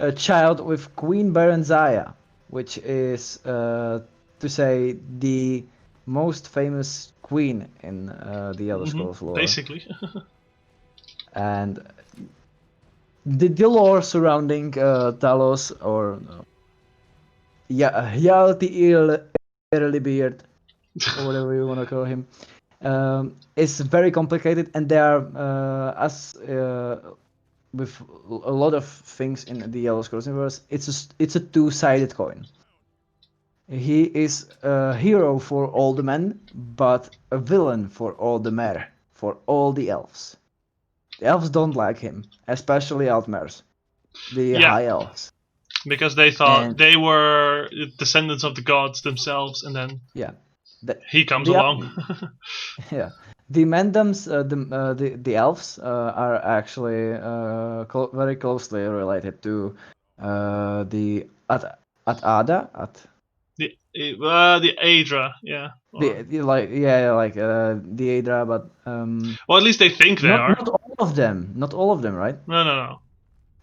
a child with Queen Berenzaya, which is to say the most famous queen in the Elder Scrolls lore. Basically. And the lore surrounding Talos or Hjalti Earlybeard, or whatever you want to call him, is very complicated, and there are as with a lot of things in the Elder Scrolls universe, it's a two-sided coin. He is a hero for all the men, but a villain for all the mer, for all the elves. The elves don't like him, especially Altmers, the high elves. Because they thought they were descendants of the gods themselves, and then he comes along. Yeah, the Mendoms, the elves are actually very closely related to the Ada. The Adra, yeah. The Adra, but well, at least they think they are. Not all of them, right? No.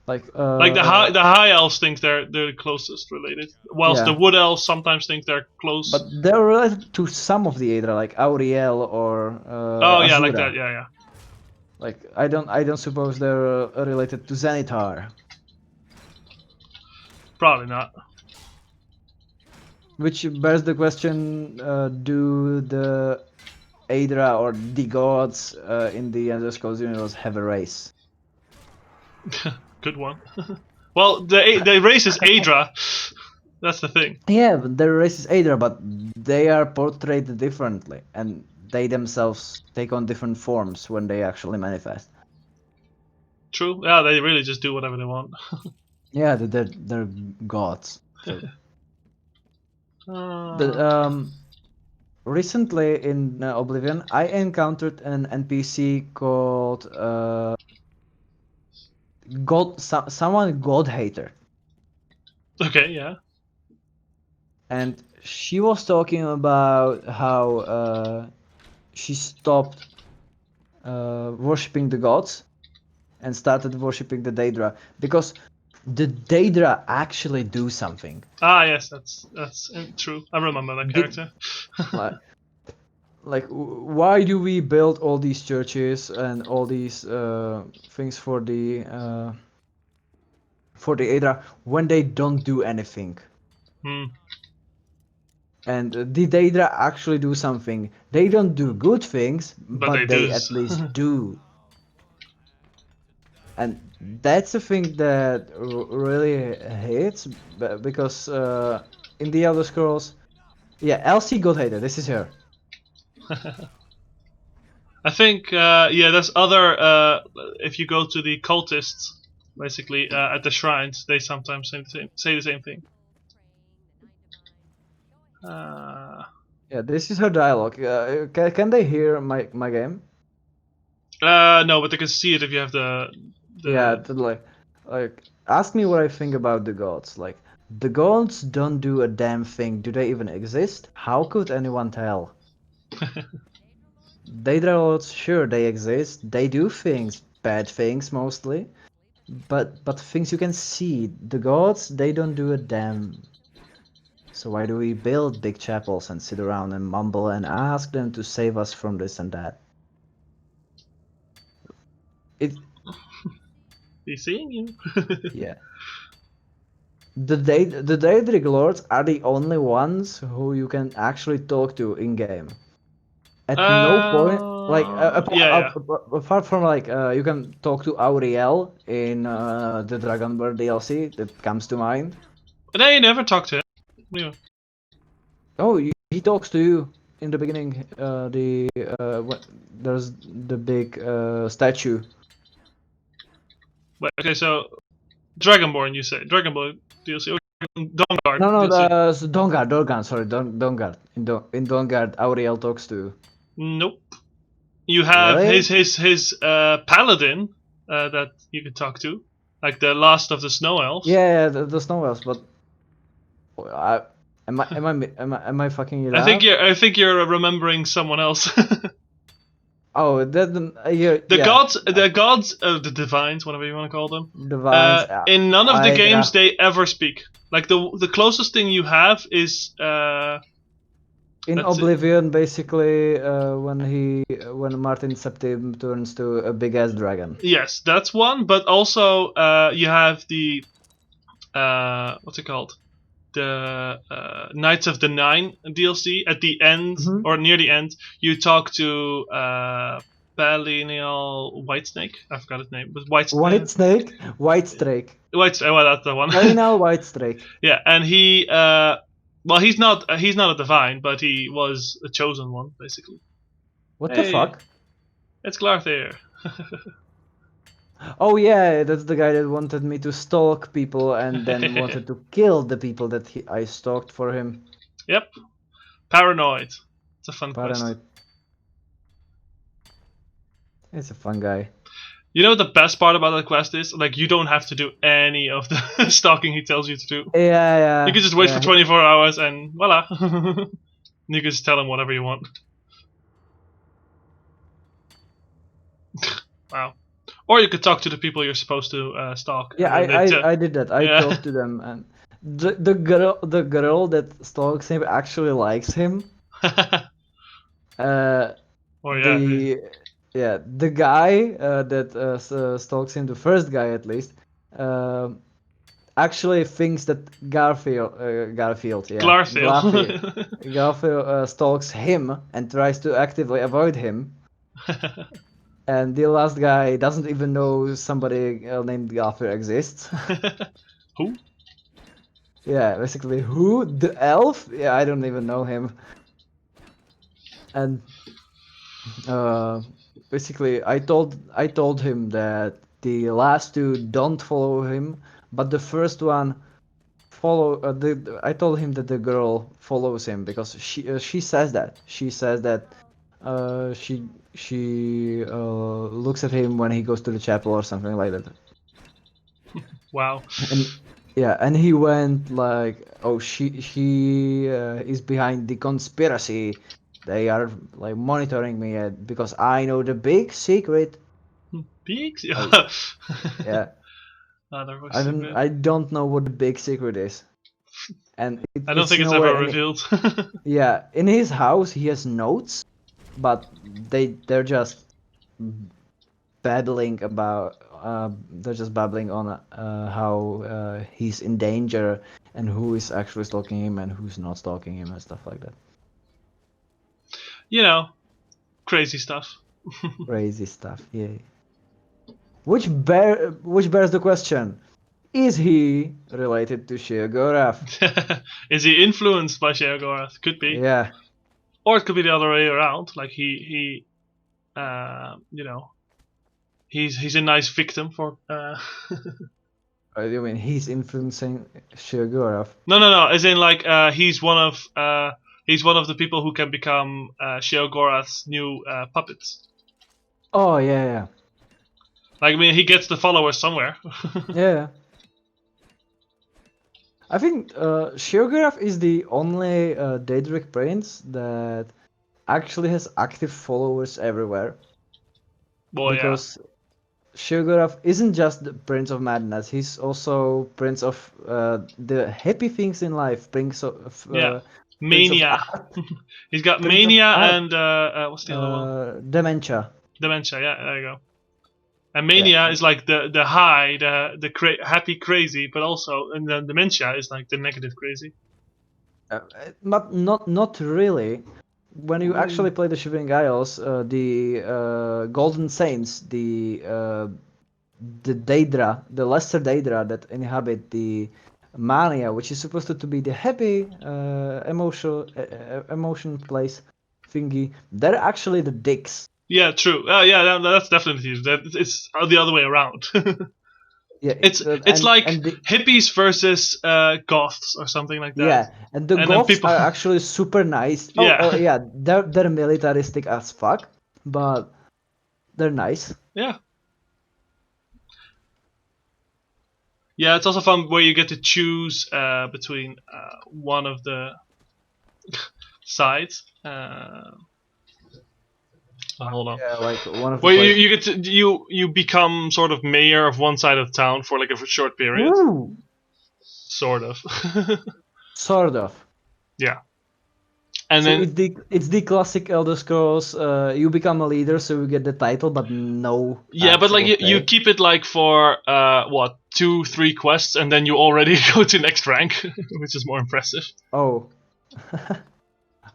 Like the high elves think they're the closest related, whilst the wood elves sometimes think they're close. But they're related to some of the Adra, like Auriel or Azura. Like that, yeah. Like I don't suppose they're related to Zenitar. Probably not. Which bears the question: do the Adra or the gods in the Elder Scrolls universe have a race? Good one. Well, the race is Adra. That's the thing. Yeah, their race is Adra, but they are portrayed differently, and they themselves take on different forms when they actually manifest. True. Yeah, they really just do whatever they want. Yeah, they're gods. So. Recently in Oblivion, I encountered an NPC called someone God Hater. Okay, yeah. and she was talking about how she stopped worshipping the gods and started worshipping the Daedra because the Daedra actually do something. Ah, yes, that's true. I remember that character. Like, why do we build all these churches and all these things for the Daedra when they don't do anything? And the Daedra actually do something. They don't do good things, but they at least do. And that's a thing that really hits because in the Elder Scrolls, yeah, Elsie got hated. This is her. I think there's other. If you go to the cultists, basically at the shrines, they sometimes say the same thing. Yeah, this is her dialogue. Can they hear my game? No, but they can see it if you have the. Yeah, like ask me what I think about the gods. Like, the gods don't do a damn thing. Do they even exist? How could anyone tell? Daedra lords, sure, they exist. They do things, bad things mostly, but things you can see. The gods, they don't do a damn. So why do we build big chapels and sit around and mumble and ask them to save us from this and that? He's seeing you. Yeah. The Daedric lords are the only ones who you can actually talk to in game. At no point, like apart from like you can talk to Auriel in the Dragonborn DLC that comes to mind. But I never talked to him. Yeah. Oh, he talks to you in the beginning. There's the big statue. Wait, okay, so Dragonborn, you say Dragonborn DLC or Dawnguard? No, DLC. Dawnguard. Sorry, Dawnguard. In Dawnguard, Auriel talks to. Nope. You have really? his paladin that you can talk to, like the last of the snow elves. Yeah, the snow elves, but am I fucking it up? I think you're remembering someone else. Oh, the gods, the divines, whatever you want to call them. Divines. In none of the games they ever speak. Like the closest thing you have is. In Oblivion, basically, when Martin Septim turns to a big ass dragon. Yes, that's one. But also, you have the what's it called? The Knights of the Nine DLC at the end or near the end. You talk to Balinial Whitesnake. I forgot his name. But Whitesnake. Well, that's the one. Balinial Whitesnake. Yeah, and he. Well, he's not a divine, but he was a chosen one, basically. What the fuck? It's Glarthair. Oh yeah, that's the guy that wanted me to stalk people and then wanted to kill the people that I stalked for him. Yep. Paranoid. It's a fun quest. It's a fun guy. You know what the best part about that quest is? Like, you don't have to do any of the stalking he tells you to do. Yeah. You can just wait for 24 hours and voila. You can just tell him whatever you want. Wow. Or you could talk to the people you're supposed to stalk. Yeah, I did that. I talked to them, and the girl that stalks him actually likes him. The guy that stalks him, the first guy at least, actually thinks that Garfield stalks him and tries to actively avoid him. And the last guy doesn't even know somebody named Garfield exists. Who? Yeah, basically, who? The elf? Yeah, I don't even know him. And basically, I told him that the last two don't follow him, but the first one I told him that the girl follows him because she says that she looks at him when he goes to the chapel or something like that. Wow. Yeah, and he went like, "Oh, she is behind the conspiracy. They are like monitoring me because I know the big secret." Peaks? Like, Yeah. yeah, That was so good. I don't know what the big secret is, and I don't it's think it's nowhere ever in it. revealed. Yeah, in his house he has notes, but they're just babbling about they're just babbling on how he's in danger and who is actually stalking him and who's not stalking him and stuff like that. You know, crazy stuff. Crazy stuff, yeah. Which bears the question: is he related to Sheogorath? Is he influenced by Sheogorath? Could be, Yeah, or it could be the other way around. Like you know, he's a nice victim for. I mean he's influencing Sheogorath. No. As in, like, he's one of the people who can become Sheogorath's new puppets. Oh yeah. Like, I mean, he gets the followers somewhere. Yeah. I think Sheogorath is the only Daedric prince that actually has active followers everywhere. Well, yeah. Because Sheogorath isn't just the Prince of Madness, he's also Prince of the happy things in life, Yeah. Prince of Mania. Art, He's got Prince of mania Art, and what's the other one? Dementia. Dementia. Yeah, there you go. And Yeah, mania is like the high, happy crazy, but also, and then dementia is like the negative crazy. but not really. When you actually play the Shivering Isles, the Golden Saints, the Daedra, the lesser Daedra that inhabit the Mania, which is supposed to be the happy emotion place thingy, they're actually the dicks. Yeah, true. Yeah, that's definitely that. It's the other way around. Yeah, it's like and hippies versus goths or something like that. yeah, and the And then Goths people, are actually super nice. yeah, Yeah, they're militaristic as fuck, but they're nice. yeah, yeah. It's also fun where you get to choose between one of the sides. Hold on. Yeah, like one of the Well, you, players. you get to you become sort of mayor of one side of town for like a short period, Woo! sort of. Sort of. Yeah, and So then it's the classic Elder Scrolls. You become a leader, so you get the title, but no yeah, but like actual you pay. keep it like for what 2-3 quests, and then you already go to next rank, which is more impressive. Oh,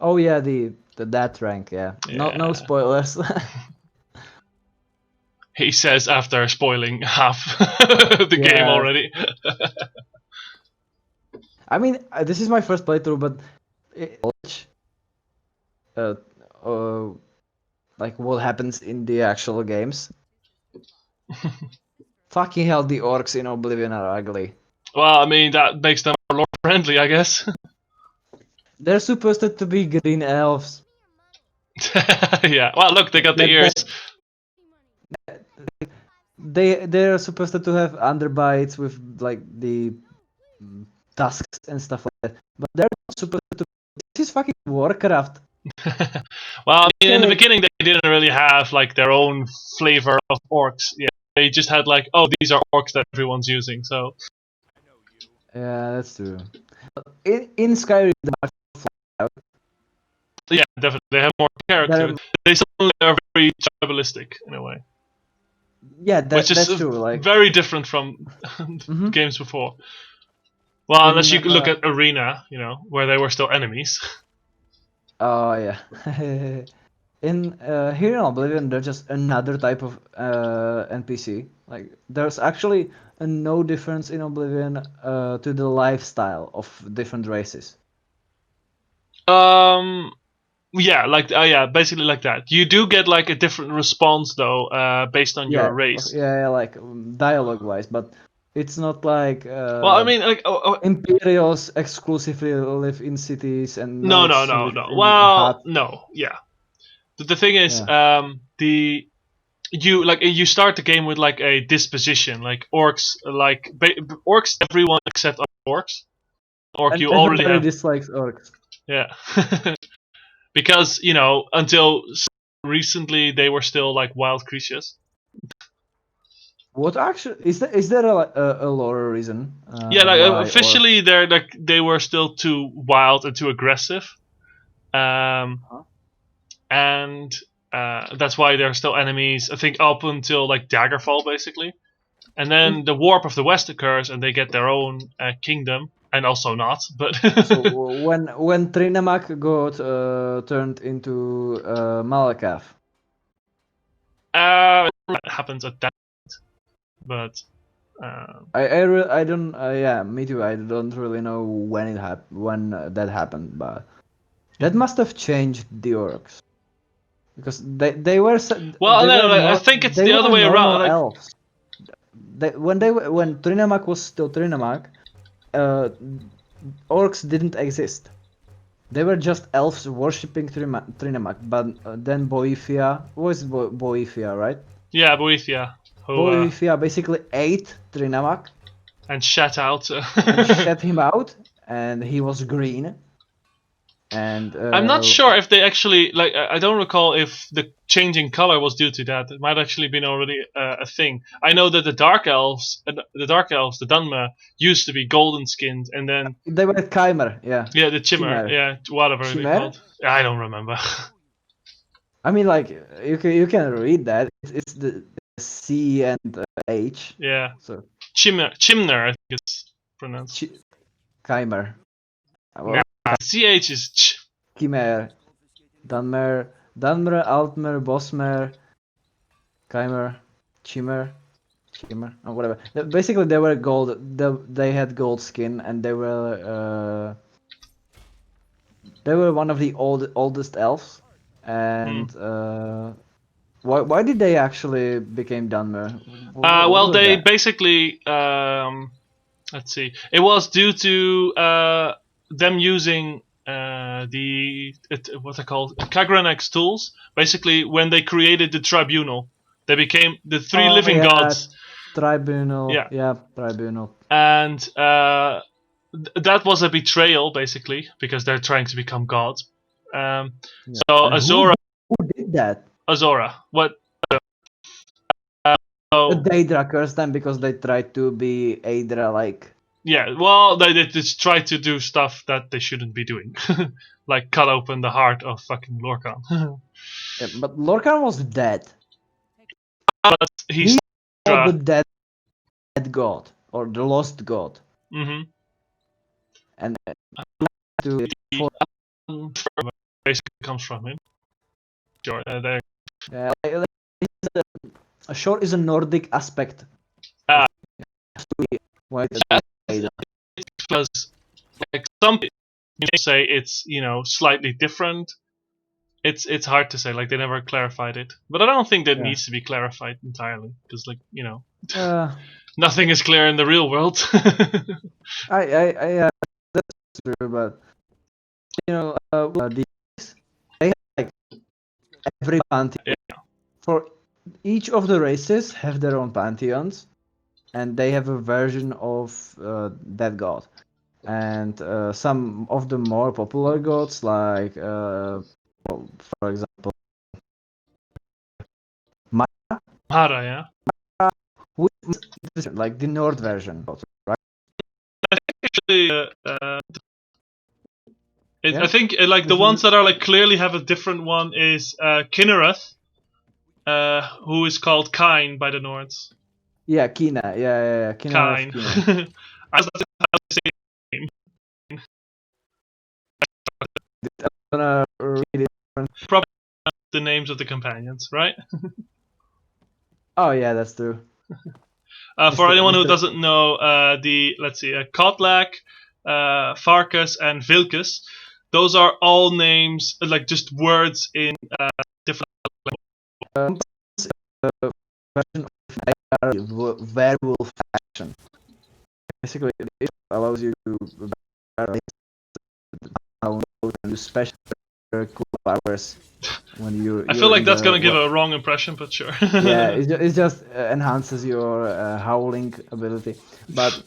oh yeah, the that rank. Yeah, no Yeah, spoilers. he says after spoiling half the game Yeah, already. I mean this is my first playthrough, but uh, uh, like what happens in the actual games. Fucking hell, the orcs in Oblivion are ugly. Well, I mean that makes them more lore friendly, I guess. They're supposed to be green elves. Yeah. Well, look, they got the ears. They're supposed to have underbites with like the tusks and stuff like that, but they're not supposed to. This is fucking Warcraft. Well, I mean, in the Okay. beginning, they didn't really have like their own flavor of orcs. Yeah, they just had like, oh, these are orcs that everyone's using. So Yeah, that's true. In Skyrim, yeah, definitely, they have more character. they're, They suddenly are very tribalistic in a way, yeah, which is that's true. Like, very different from mhm. games before. Well, unless in you look at Arena, where they were still enemies. oh yeah, in here in Oblivion, there's just another type of NPC. Like, there's actually no difference in Oblivion to the lifestyle of different races. um, yeah, yeah, basically like that. You do get like a different response though, based on your Yeah, race. yeah, like dialogue wise, but it's not like Well, I mean, like, Imperials exclusively live in cities and no, no, nodes no, live no. in Well, huts. no, yeah. The thing is, Yeah, the you start the game with like a disposition, like orcs, orcs, everyone except orcs. Orc, And you already everybody have. dislikes orcs. Yeah. Because until recently they were still like wild creatures. What actually is there a lore reason? Yeah, like Why officially they were still too wild and too aggressive, Huh? and that's why they're still enemies. I think up until like Daggerfall, basically, and then the warp of the West occurs, and they get their own kingdom, and also not. But So when Trinamak got turned into Malakath. That happens at that, but. I don't yeah, me too. I don't really know when that happened, but that must have changed the orcs because they were Well, they no, were no, I not think it's they the other were way around. normal Like, elves. When Trinamak was still Trinamak, orcs didn't exist. They were just elves worshipping Trinamak, but then Boethia was Boethia, right? yeah, Boethia, who Boethia basically ate Trinamak and shat out. and shed him out, and he was green. And I'm not sure if they actually like. I don't recall if the changing color was due to that. It might actually been already a thing. I know that the dark elves, the Dunmer, used to be golden skinned, and then they were Chimer, yeah. yeah, the Chimmer, Chimera. yeah, whatever they Chimera? called. I don't remember. I mean, like you can read that. It's the C and H. Yeah, So Chimner, I think it's pronounced. Chimer. Nah, Well, CH is Chimera. Dunmer, Altmer, Bosmer, Chimer, Chimmer, or whatever. Basically, they were gold. They had gold skin, and they were one of the oldest elves. And why did they actually became Dunmer? What Well, was they that? basically let's see. It was due to them using what they call Kagranak's tools. Basically, when they created the tribunal, they became the three Oh living yeah, gods. tribunal. Yeah, Yeah, tribunal. and that was a betrayal, basically, because they're trying to become gods. Yeah. So And who Azura, did that? Azora, what? So Daedra cursed them because they tried to be Aedra like. yeah, well, they just try to do stuff that they shouldn't be doing, like cut open the heart of fucking Lorcan. Yeah, but Lorcan was dead. But he's Called the dead god or the lost god, mm-hmm. and to for Basically comes from him. Sure, like, sure is a Nordic aspect. uh, Why because like some people say it's slightly different. It's hard to say. Like they never clarified it, but I don't think that Yeah. needs to be clarified entirely because Uh, nothing is clear in the real world. that's true, but these they have like every pantheon. Yeah. For each of the races have their own pantheons, and they have a version of that god. And some of the more popular gods, like for example, Mara, yeah. like the Nord version, right? Actually, Yeah. I think like the ones that are like clearly have a different one is Kinnereth, who is called Kine by the Nords. Yeah, Kina. Yeah. Kinnereth, Kine. Kina. As that's how they say his name. I'm gonna read it. Probably the names of the companions, right? Oh yeah, that's true. For anyone who Mr. doesn't know, let's see, Kotlak, Farkas, and Vilkus, those are all names, like just words in different. Version of werewolf action. Basically, it allows you to download and use special cool powers when you. I feel like that's gonna give a wrong impression, but sure. Yeah, it just enhances your howling ability, but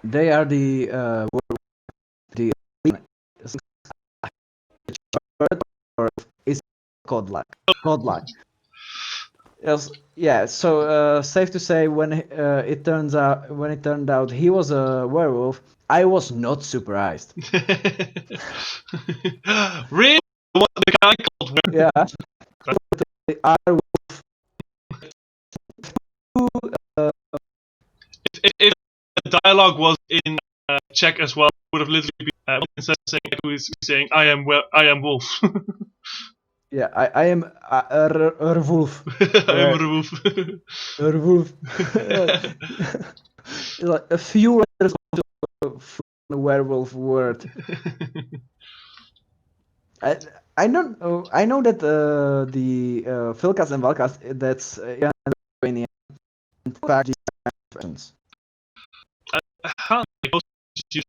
they are the or is godlike. Godlike. Yes, yeah. So safe to say, when it turned out he was a werewolf, I was not surprised. Really? The guy called Yeah, the werewolf. If the dialogue was in Czech as well, it would have literally been instead of saying who is saying I am wolf. Yeah, I am a wolf. I am a wolf. A wolf. Like a few letters from the werewolf word. I don't. I know that the Philcast and Valcast, that's Lithuanian. In fact, these How they both use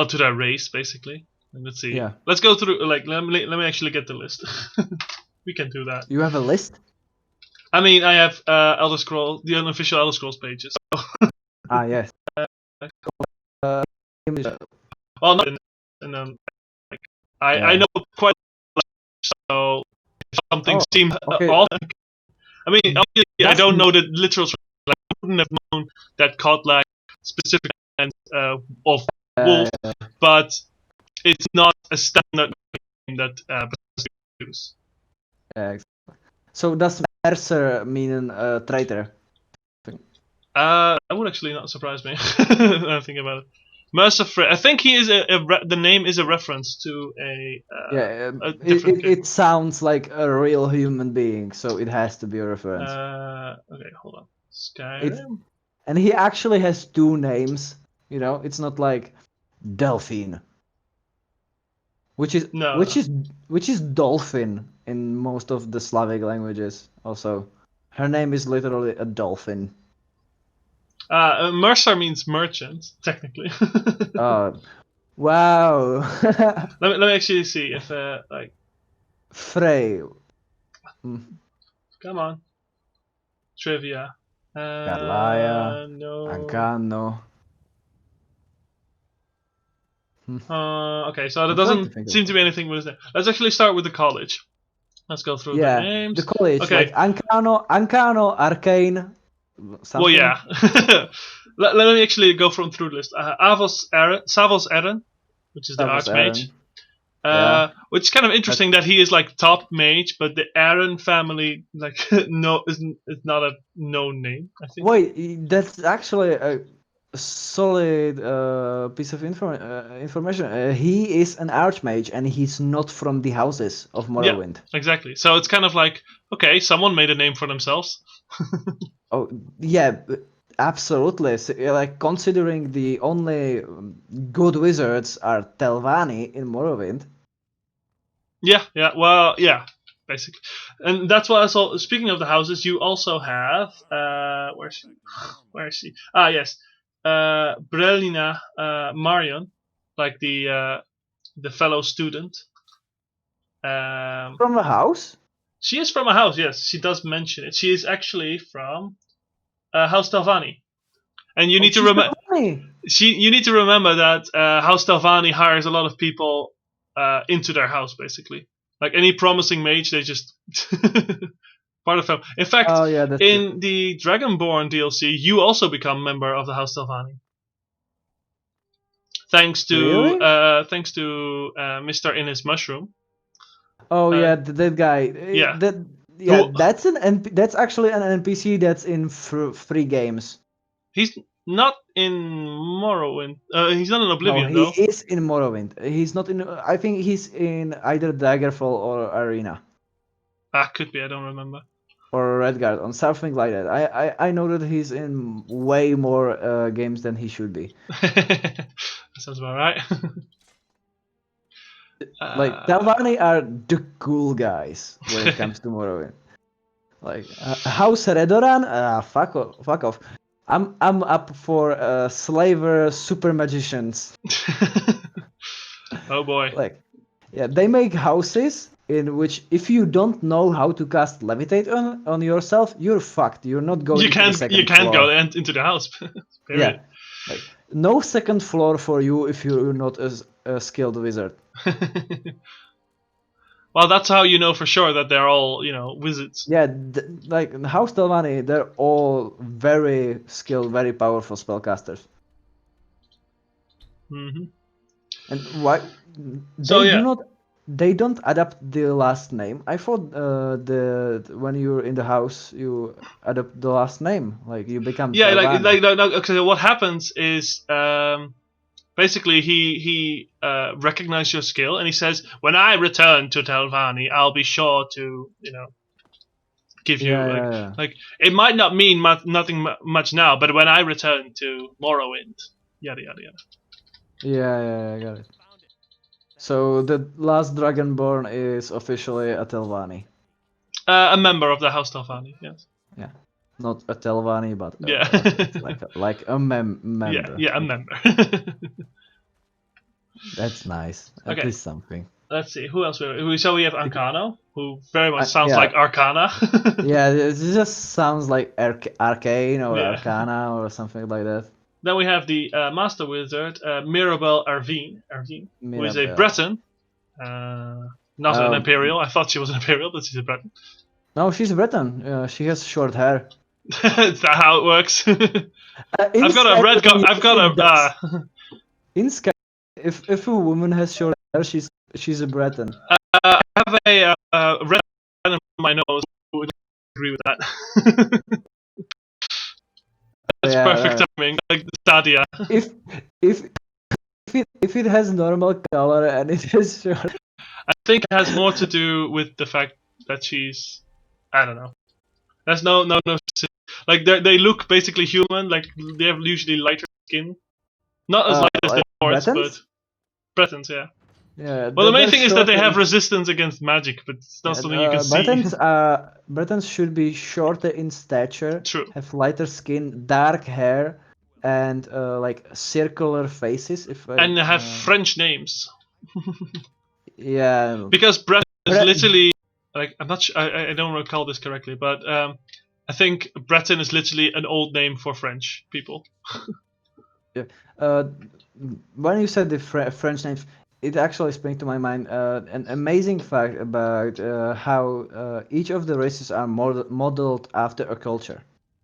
to their race basically. And let's see. Yeah. Let's go through. Like let me actually get the list. We can do that. You have a list? I mean, I have Elder Scrolls, the unofficial Elder Scrolls pages. So. Ah, yes. Well, not and then like, I know quite a lot, so if something seems off. I mean, obviously, I don't know the literal. Like, I wouldn't have known that caught like specific of wolf, but it's not a standard name that Bethesda use. So does Mercer mean traitor? That would actually not surprise me. When I think about it. Mercer, I think he is the name is a reference to a different it sounds like a real human being, so it has to be a reference. Okay, hold on. Skyrim. And he actually has two names. You know, it's not like Delphine, which is dolphin in most of the Slavic languages. Also, her name is literally a dolphin. Mercer means merchant, technically. Wow. let me actually see if like. Frey. Come on. Trivia. Carlaya. No. Ancano. Okay, so there doesn't seem to be anything with his name. Let's actually start with the college. Let's go through the names. The college. Okay. Like Ancano, Arcane. Something. Well, yeah. let me actually go through the list. Savos Eren, which is the Archmage. Which is kind of interesting that he is like top mage, but the Eren family like is not a known name. I think. Wait, that's actually a solid piece of information. He is an Archmage, and he's not from the houses of Morrowind. Yeah, exactly. So it's kind of like, okay, someone made a name for themselves. Oh yeah, absolutely. So, like considering the only good wizards are Telvanni in Morrowind. Yeah. Well, yeah, basically, and that's why I saw. Speaking of the houses, you also have where is she? Ah, yes, Brelina Marion, like the fellow student. From a house? She is from a house. Yes, she does mention it. She is actually from House Telvanni. And you need to remember. You need to remember that House Telvanni hires a lot of people into their house, basically. Like any promising mage, they just part of them. In fact, in the Dragonborn DLC, you also become member of the House Telvanni. Thanks to Mr. Innis Mushroom. Oh yeah, that guy. Yeah. That's actually an NPC that's in free games. He's not in Morrowind. He's not in Oblivion, though. He is in Morrowind. He's not in. I think he's in either Daggerfall or Arena. Could be. I don't remember. Or Redguard, on something like that. I know that he's in way more games than he should be. That sounds about right. Like Telvanni are the cool guys when it comes to Morrowind. Like House Redoran, fuck off. I'm up for slaver super magicians. Oh boy. Like, yeah, they make houses in which if you don't know how to cast levitate on yourself, you're fucked. You're not going to the second You can't floor. go into the house. Yeah, like no second floor for you if you're not a skilled wizard. Well, that's how you know for sure that they're all, wizards. Yeah, like House Telvanni, they're all very skilled, very powerful spellcasters. Hmm. And why So yeah, they don't adapt the last name. I thought when you're in the house you adapt the last name, like you become yeah, Telvanni. no, okay. What happens is basically he recognizes your skill and he says, when I return to Telvanni, I'll be sure to give you Yeah. like it might not mean nothing much now, but when I return to Morrowind, yada yada yada. Yeah, I got it. So the last Dragonborn is officially a Telvanni. A member of the House Telvanni, yes. Yeah, not a Telvanni, but Yeah. like a member. Yeah, a Okay. member. That's nice. At Okay, least something. let's see who else. So we have Arcano, who very much sounds Yeah. like Arcana. Yeah, it just sounds like arcane or Yeah. arcana or something like that. Then we have the Master Wizard, Mirabelle Arvine, who is a Mirabelle. Breton. Not an Imperial. I thought she was an Imperial, but she's a Breton. No, she's Breton. She has short hair. Is that how it works? I've got a red. I've got a. In Skyrim, if a woman has short hair, she's a Breton. I have a red on my nose. Who would agree with that? That's perfect timing, like Stadia. If it has normal color and it is short, I think it has more to do with the fact that she's. I don't know. There's no. Like they look basically human. Like they have usually lighter skin, not as light as the Nords, but Bretons, yeah. Yeah. Well, the main thing is that they have resistance against magic, but it's not something you can Bretons, see. Bretons should be shorter in stature, True. have lighter skin, dark hair, and like circular faces. And have French names. Yeah. Because Breton is literally like I'm not. I don't recall this correctly, but I think Breton is literally an old name for French people. Yeah. When you said the French names, it actually sprang to my mind an amazing fact about how each of the races are modeled after a culture,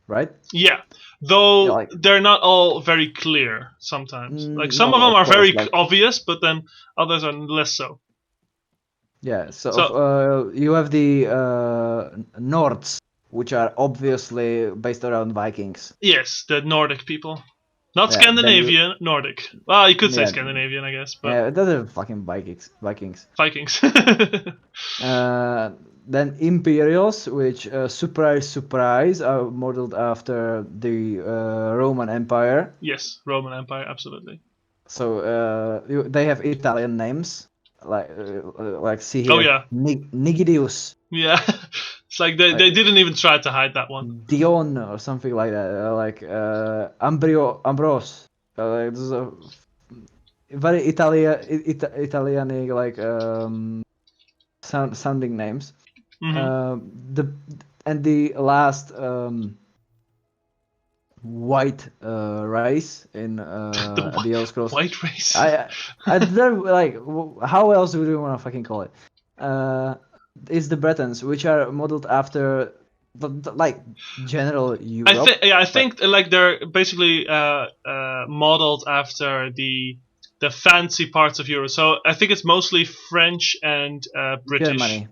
right? Yeah, though Yeah, they're not all very clear sometimes. Like some no, of them are course, very obvious, but then others are less so. Yeah, so you have the Nords, which are obviously based around Vikings. Yes, the Nordic people. Not Yeah, Scandinavian, Nordic. Well, you could say Scandinavian, I guess, but those are fucking Vikings. Vikings. Then Imperials, which surprise, are modeled after the Roman Empire. Yes, Roman Empire, absolutely. So they have Italian names, like see here. Oh yeah, Nigidius. Yeah, it's like they didn't even try to hide that one. Dion or something like that, like Ambrose. This is a very Italian like sounding names. The last white race in the Elder Scrolls. White race. They're like, how else would you want to fucking call it? Is the Bretons, which are modeled after like general Europe. I think like they're basically modeled after the fancy parts of Europe. So I think it's mostly French and British. Germany.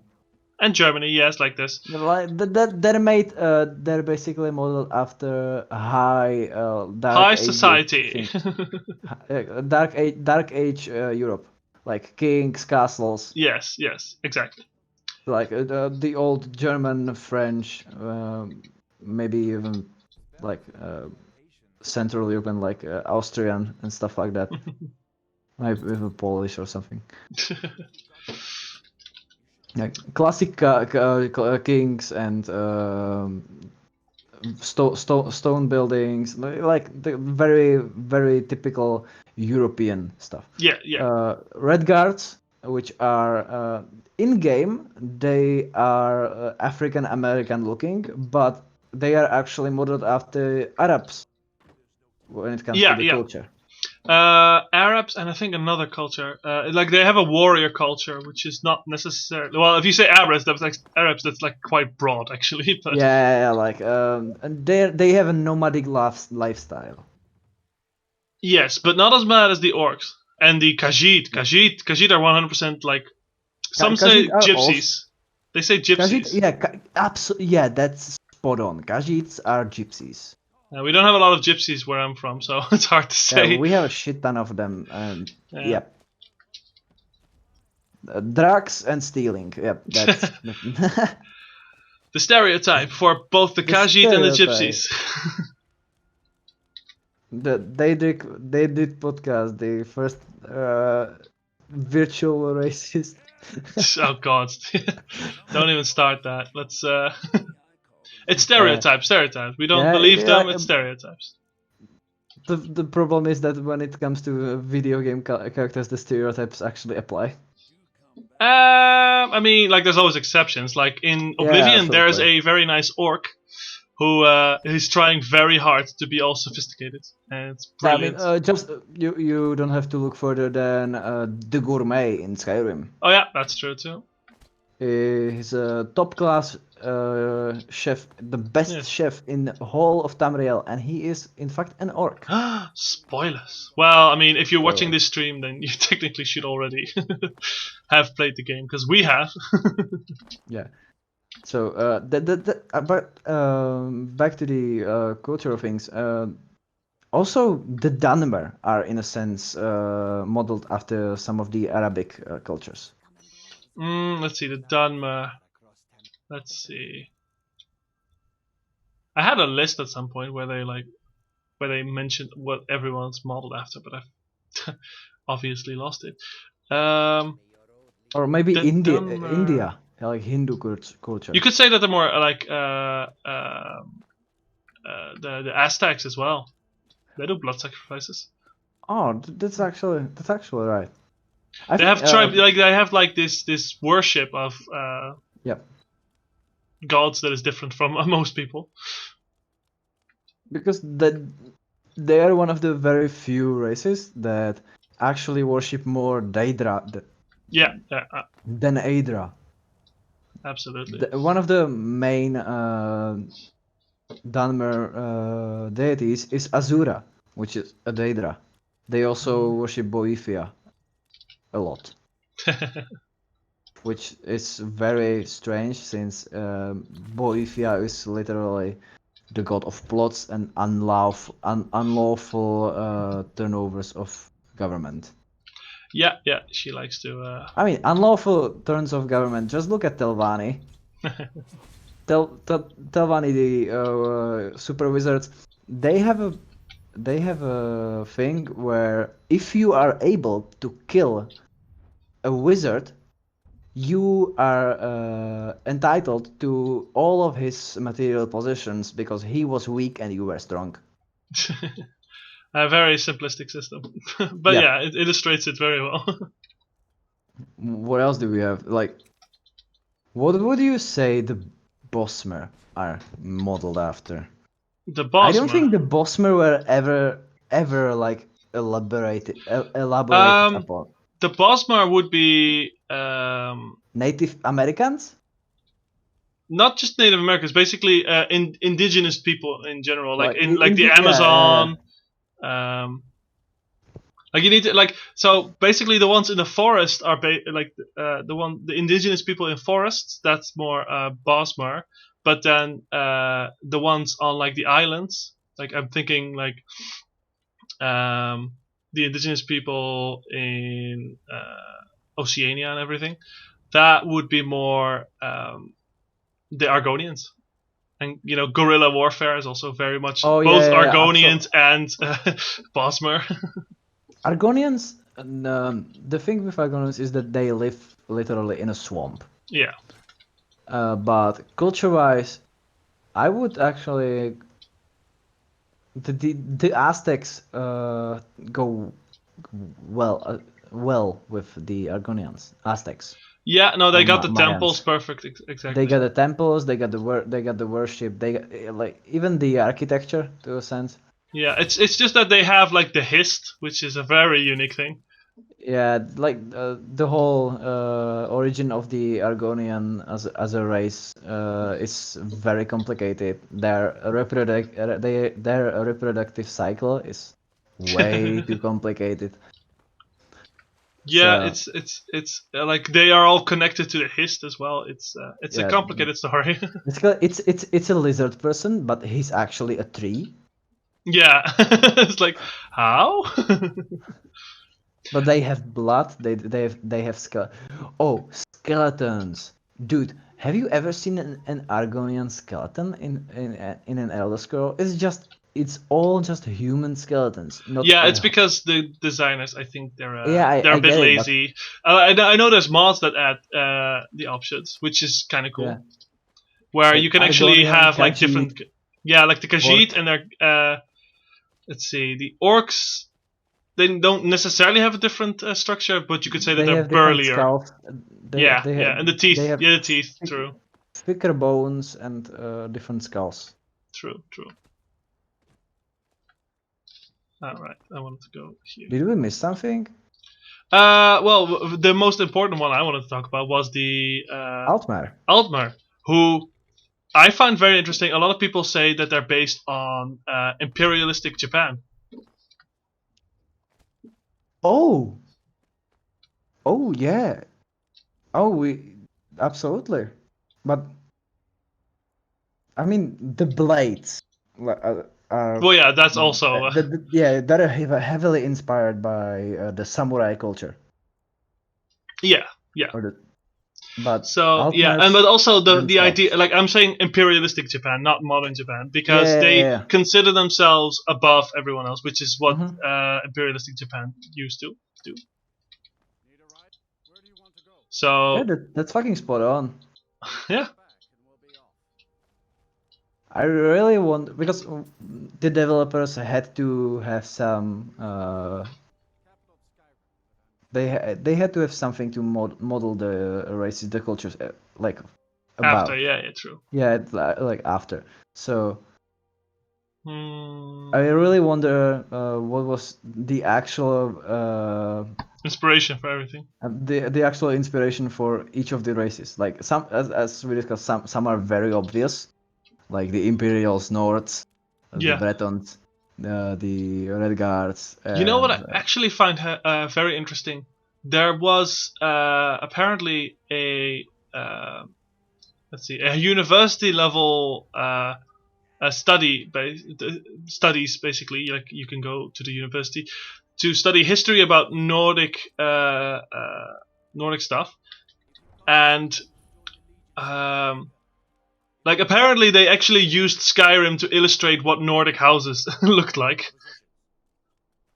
And Germany, yes, like this. They're basically modeled after high society, dark age Europe, like kings, castles. Yes, exactly. Like the old German, French, maybe even like Central European, like Austrian and stuff like that. Maybe even Polish or something. Like classic kings and stone buildings, like the very very typical European stuff. Yeah. Red Guards, which are in game, they are African American looking, but they are actually modeled after Arabs when it comes to the Yeah. culture. Arabs and I think another culture. Like they have a warrior culture, which is not necessarily. Well, if you say Arabs, that's like quite broad actually. But Yeah, like and they have a nomadic lifestyle. yes, but not as bad as the orcs and the Khajiit. Khajiit are 100% like some say Khajiit are gypsies. They say Khajiit, gypsies. yeah, absolutely, yeah, that's spot on. Khajiits are gypsies. We don't have a lot of gypsies where I'm from, so it's hard to Yeah, say. we have a shit ton of them, and Yeah. Drugs and stealing. Yep, that's The stereotype for both the Khajiit and the gypsies. The Daedric Podcast, the first virtual racist. Oh God! Don't even start that. Let's. It's stereotypes. We don't believe them. It's stereotypes. The problem is that when it comes to video game characters, the stereotypes actually apply. I mean, like there's always exceptions. Like in Oblivion, there's a very nice orc who is trying very hard to be all sophisticated, and it's brilliant. I mean, just you don't have to look further than the gourmet in Skyrim. Oh yeah, that's true too. He's a top class chef, the best chef in the whole of Tamriel, and he is in fact an orc. Spoilers. Well, I mean, if you're watching this stream, then you technically should already have played the game because we have. Yeah. So but back to the culture of things. Also, the Dunmer are in a sense modeled after some of the Arabic cultures. Let's see, the Dunmer. Let's see. I had a list at some point where they mentioned what everyone's modeled after, but I've obviously lost it. Or maybe India, like Hindu culture. You could say that they're more like the Aztecs as well. They do blood sacrifices. Oh, that's actually right. They have this worship of gods that is different from most people. Because they are one of the very few races that actually worship more Daedra than Aedra. Absolutely. One of the main Dunmer deities is Azura, which is a Daedra. They also worship Boethia a lot. Which is very strange since Boethia is literally the god of plots and unlawful turnovers of government. Yeah, she likes to. I mean, unlawful turns of government. Just look at Telvanni. Telvanni, the super wizards, they have a thing where if you are able to kill a wizard, you are entitled to all of his material possessions because he was weak and you were strong. A very simplistic system, but yeah, it illustrates it very well. What else do we have? Like, what would you say the Bosmer are modeled after? The Bosmer. I don't think the Bosmer were ever like elaborated upon. The Bosmer would be Native Americans. Not just Native Americans, basically indigenous people in general, like the Amazon. Like you need to so basically the ones in the forest are the indigenous people in forests. That's more Bosmer, but then the ones on like the islands, like I'm thinking like the indigenous people in Oceania and everything, that would be more the Argonians. And guerrilla warfare is also very much both Argonians and Bosmer. Argonians, the thing with Argonians is that they live literally in a swamp. Yeah. But culture-wise, I would actually the Aztecs go well with the Argonians. Aztecs Yeah, no, or they got the temples Mayans. perfect. They Exactly. got the temples. They got the worship. They got, like even the architecture to a sense. Yeah, it's just that they have like the hist, which is a very unique thing. Yeah, like the whole origin of the Argonian as a race is very complicated. Their reproductive cycle is way too complicated. Yeah, So it's like they are all connected to the hist as well. It's a yeah, complicated story. it's a lizard person, but he's actually a tree. Yeah, it's like how? But they have blood. They have Oh, skeletons, dude. Have you ever seen an Argonian skeleton in an Elder Scroll? It's all just human skeletons, not. Yeah, it's because the designers, I think Yeah, they're I a bit get it, but lazy. I know there's mods that add the options, which is kind of yeah, cool, where you like can actually Argonian, have like Khajiit, different, yeah, like the Khajiit Orc. and their let's see, the orcs. They don't necessarily have a different structure, but you could say that They they're have different burlier. skulls. Yeah, They yeah, have and the they teeth. have Yeah, the teeth. thick, True, thicker bones and different skulls. true, true. All right, I wanted to go here. Did we miss something? Well, the most important one I wanted to talk about was the Altmar. Altmar, who I find very interesting. A lot of people say that they're based on imperialistic Japan. Oh, oh yeah. Oh, we absolutely. But I mean, the blades are Well, yeah, that's also yeah, that are heavily inspired by the samurai culture yeah, yeah. or the but So yeah, and but Altmar's also them the idea, sculpts. like I'm saying, imperialistic Japan, not modern Japan, because Yeah, they yeah, consider themselves above everyone else, which is yeah. what imperialistic Japan used to do. Yeah, So that's fucking spot on. yeah, I really want because the developers had to have some they had to have something to model the races, the cultures like after, about. yeah, yeah, true. Yeah, like after. So I Hmm. really wonder what was Inspiration for everything. the actual inspiration for each of the races. Like some, as we discussed, some are very obvious, like the Imperials, Nords, the Yeah. Bretons, the Red Guards, You know what I and actually find very interesting? There was apparently let's see, a university level studies basically. Like you can go to the university to study history about Nordic stuff, and um, like apparently they actually used Skyrim to illustrate what Nordic houses looked like.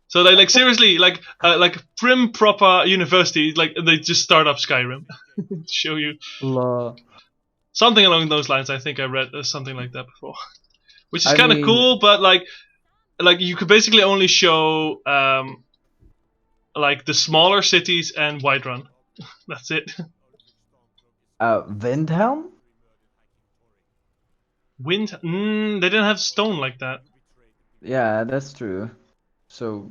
So they like seriously like prim proper university like they just start up Skyrim to show you La. something along those lines. I think I read something like that before, which is I kind of mean, cool. But like you could basically only show like the smaller cities and Whiterun. That's it. Windhelm. Wind. They didn't have stone like that. Yeah, that's true. So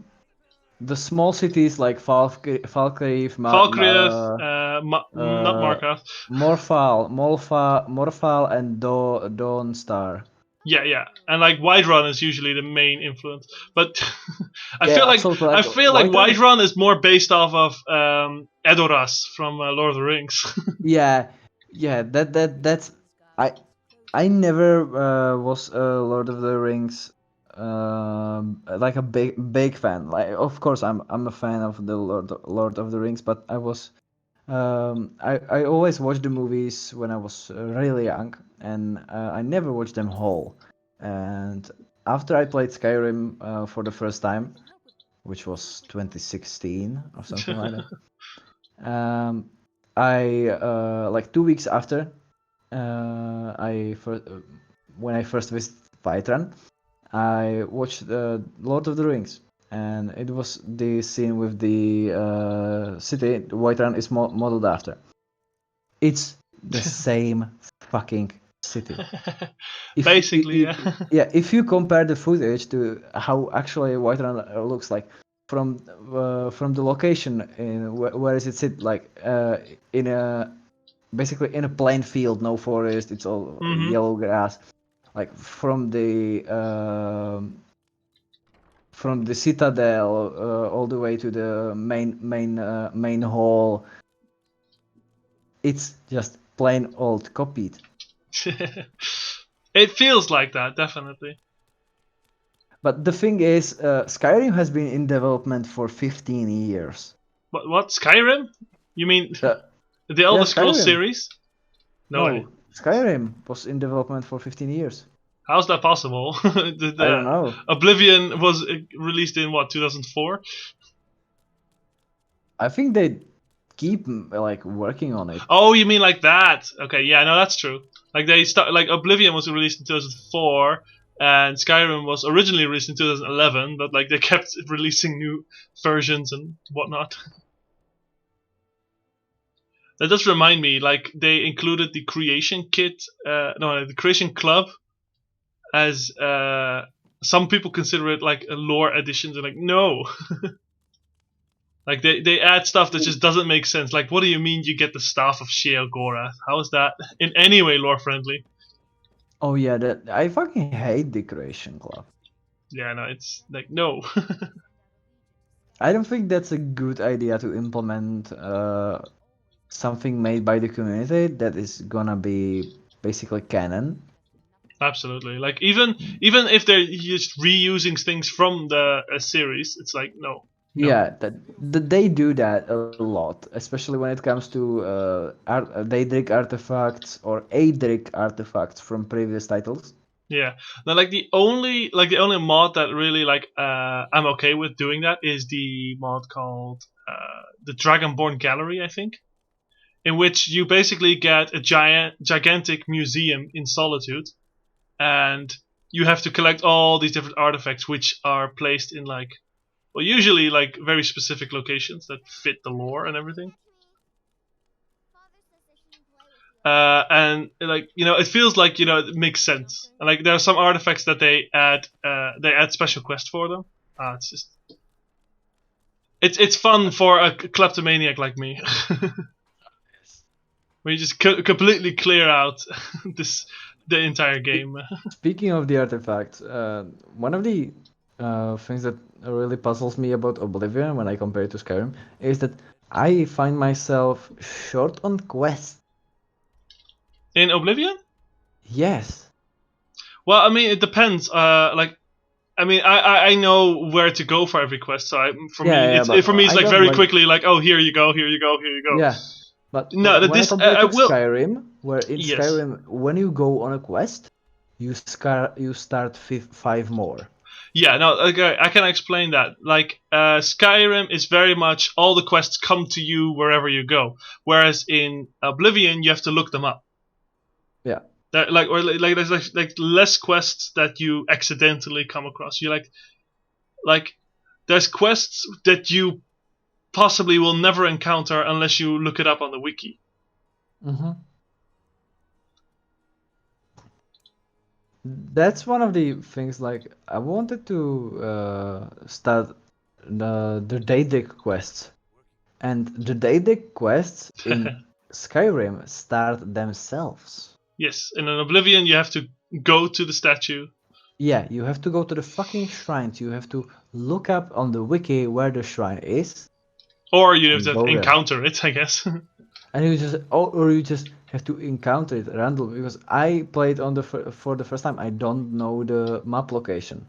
the small cities like Falkreath, Falkreath, not uh, Markarth. Morfal, and Dawnstar. Yeah, yeah, and like Whiterun is usually the main influence, but Yeah, absolutely. I Like feel like Whiterun is. Whiterun is more based off of Edoras from Lord of the Rings. Yeah, yeah. That's. I I never was a Lord of the Rings like a big fan. Like, of course, I'm a fan of the Lord of the Rings, but I always watched the movies when I was really young, and I never watched them whole. And after I played Skyrim for the first time, which was 2016 or something like that, I like 2 weeks after I first when I first visited Whiterun, I watched Lord of the Rings, and it was the scene with the city Whiterun is modeled after. It's the same fucking city. Basically, yeah. Yeah, if you compare the footage to how actually Whiterun looks like from the location in where is it sit, like in a basically in a plain field, no forest, it's all yellow grass, like from the citadel all the way to the main hall. It's just plain old copied. It feels like that, definitely. But the thing is, Skyrim has been in development for 15 years. What? Skyrim? You mean the Elder Scrolls series? No way. Skyrim was in development for 15 years. How's that possible? I don't know. Oblivion was released in what, 2004? I think they keep like working on it. Oh, you mean like that? Okay, yeah, no, that's true. Like like Oblivion was released in 2004, and Skyrim was originally released in 2011, but like they kept releasing new versions and whatnot. That does remind me, like they included the Creation Kit, the Creation Club, as some people consider it like a lore addition. They're like, no. Like they add stuff that just doesn't make sense. Like, what do you mean you get the staff of Sheol Gorath? How is that in any way lore friendly? Oh yeah, I fucking hate the Creation Club. Yeah, no, it's like no. I don't think that's a good idea to implement something made by the community that is gonna be basically canon. Absolutely. Like even if they're just reusing things from the series, it's like no. Yeah, they do that a lot, especially when it comes to Daedric artifacts or Aedric artifacts from previous titles. Yeah, now like the only mod that really like I'm okay with doing that is the mod called the Dragonborn Gallery, I think, in which you basically get a gigantic museum in Solitude, and you have to collect all these different artifacts which are placed in like, well, usually like very specific locations that fit the lore and everything. And like it feels like it makes sense. And like there are some artifacts that they add special quests for them. It's just it's fun for a kleptomaniac like me, where you just completely clear out the entire game. Speaking of the artifacts, one of the things that really puzzles me about Oblivion when I compare it to Skyrim is that I find myself short on quests. In Oblivion? Yes. Well, I mean, it depends. I know where to go for every quest. So for me, it's like very quickly, like, oh, here you go, here you go, here you go. Yeah. But no, when this I compare I to will. Skyrim, where in Skyrim, when you go on a quest, you start 5 more. Yeah, no, okay, I can explain that. Like, Skyrim is very much all the quests come to you wherever you go, whereas in Oblivion you have to look them up. Yeah. There's like less quests that you accidentally come across. You like there's quests that you possibly will never encounter unless you look it up on the wiki. Mm-hmm. That's one of the things. Like I wanted to start the Daedric quests, and the Daedric quests in Skyrim start themselves. Yes, in an Oblivion you have to go to the statue. Yeah, you have to go to the fucking shrines. You have to look up on the wiki where the shrine is. Or you have to encounter it, I guess. And you just have to encounter it randomly, because I played for the first time. I don't know the map location.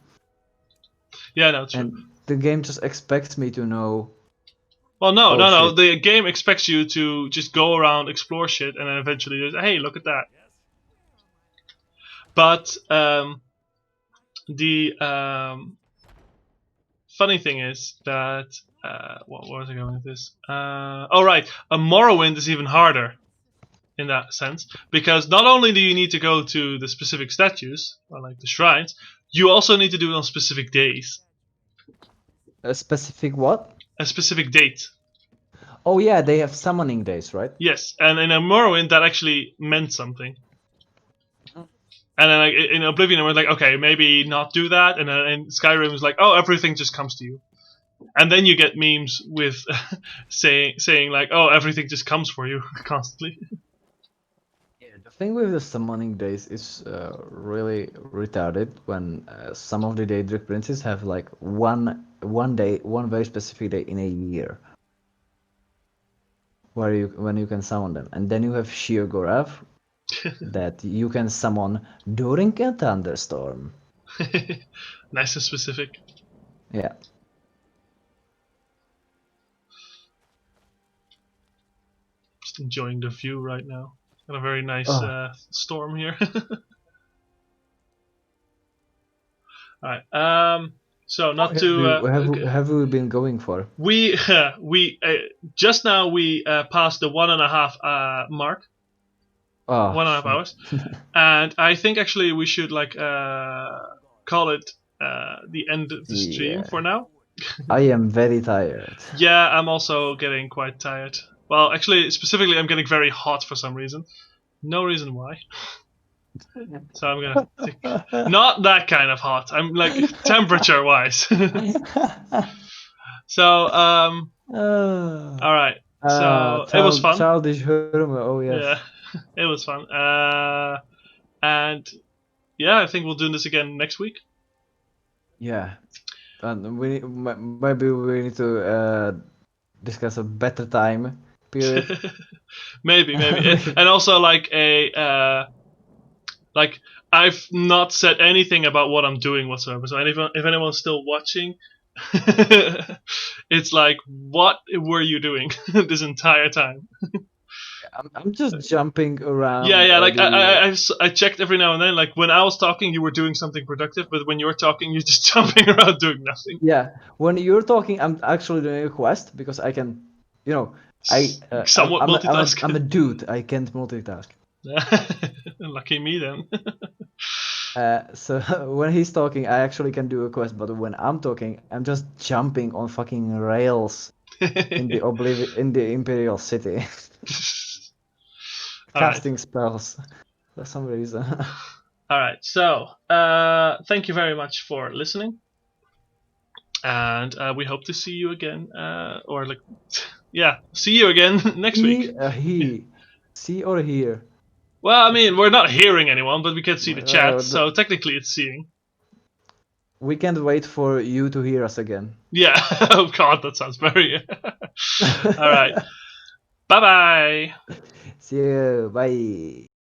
Yeah, no, true. And the game just expects me to know. Well, no. The game expects you to just go around, explore shit, and then eventually, hey, look at that. But the funny thing is that what was I going with this? Oh right, a Morrowind is even harder. in that sense, because not only do you need to go to the specific statues or like the shrines, you also need to do it on specific days. A specific what? A specific date. Oh yeah, they have summoning days, right? Yes, and in a Morrowind that actually meant something. And then like, in Oblivion, we're like, okay, maybe not do that. And then in Skyrim, it's like, oh, everything just comes to you. And then you get memes with saying like, oh, everything just comes for you constantly. Yeah, the thing with the summoning days is really retarded when some of the Daedric princes have like one day, one very specific day in a year, when you can summon them, and then you have Sheogorath that you can summon during a thunderstorm. Nice and specific. Yeah. Just enjoying the view right now. Got a very nice storm here. Alright. So not have we been going for? We just now we passed the 1.5 mark. 1.5 hours, and I think actually we should like call it the end of the stream for now. I am very tired. Yeah, I'm also getting quite tired. Well, actually, specifically, I'm getting very hot for some reason. No reason why. So I'm gonna take, not that kind of hot. I'm like temperature wise. So all right. So it was fun. Childish humor. Oh yes. Yeah. It was fun. And yeah, I think we'll do this again next week. Yeah. And maybe we need to discuss a better time period. maybe. And also like like I've not said anything about what I'm doing whatsoever. So if anyone's still watching, it's like, what were you doing this entire time? I'm just jumping around. Yeah. Like I checked every now and then. Like when I was talking, you were doing something productive, but when you're talking, you're just jumping around doing nothing. Yeah, when you're talking, I'm actually doing a quest because I can, somewhat multitask. I'm a dude. I can't multitask. Lucky me then. So when he's talking, I actually can do a quest, but when I'm talking, I'm just jumping on fucking rails in the Imperial City. Casting spells for some reason. Alright, so thank you very much for listening. And we hope to see you again. See you again next week. See or hear? Well, I mean, we're not hearing anyone, but we can see the chat, so technically it's seeing. We can't wait for you to hear us again. Yeah, oh god, that sounds very... Alright, bye-bye! See you, bye!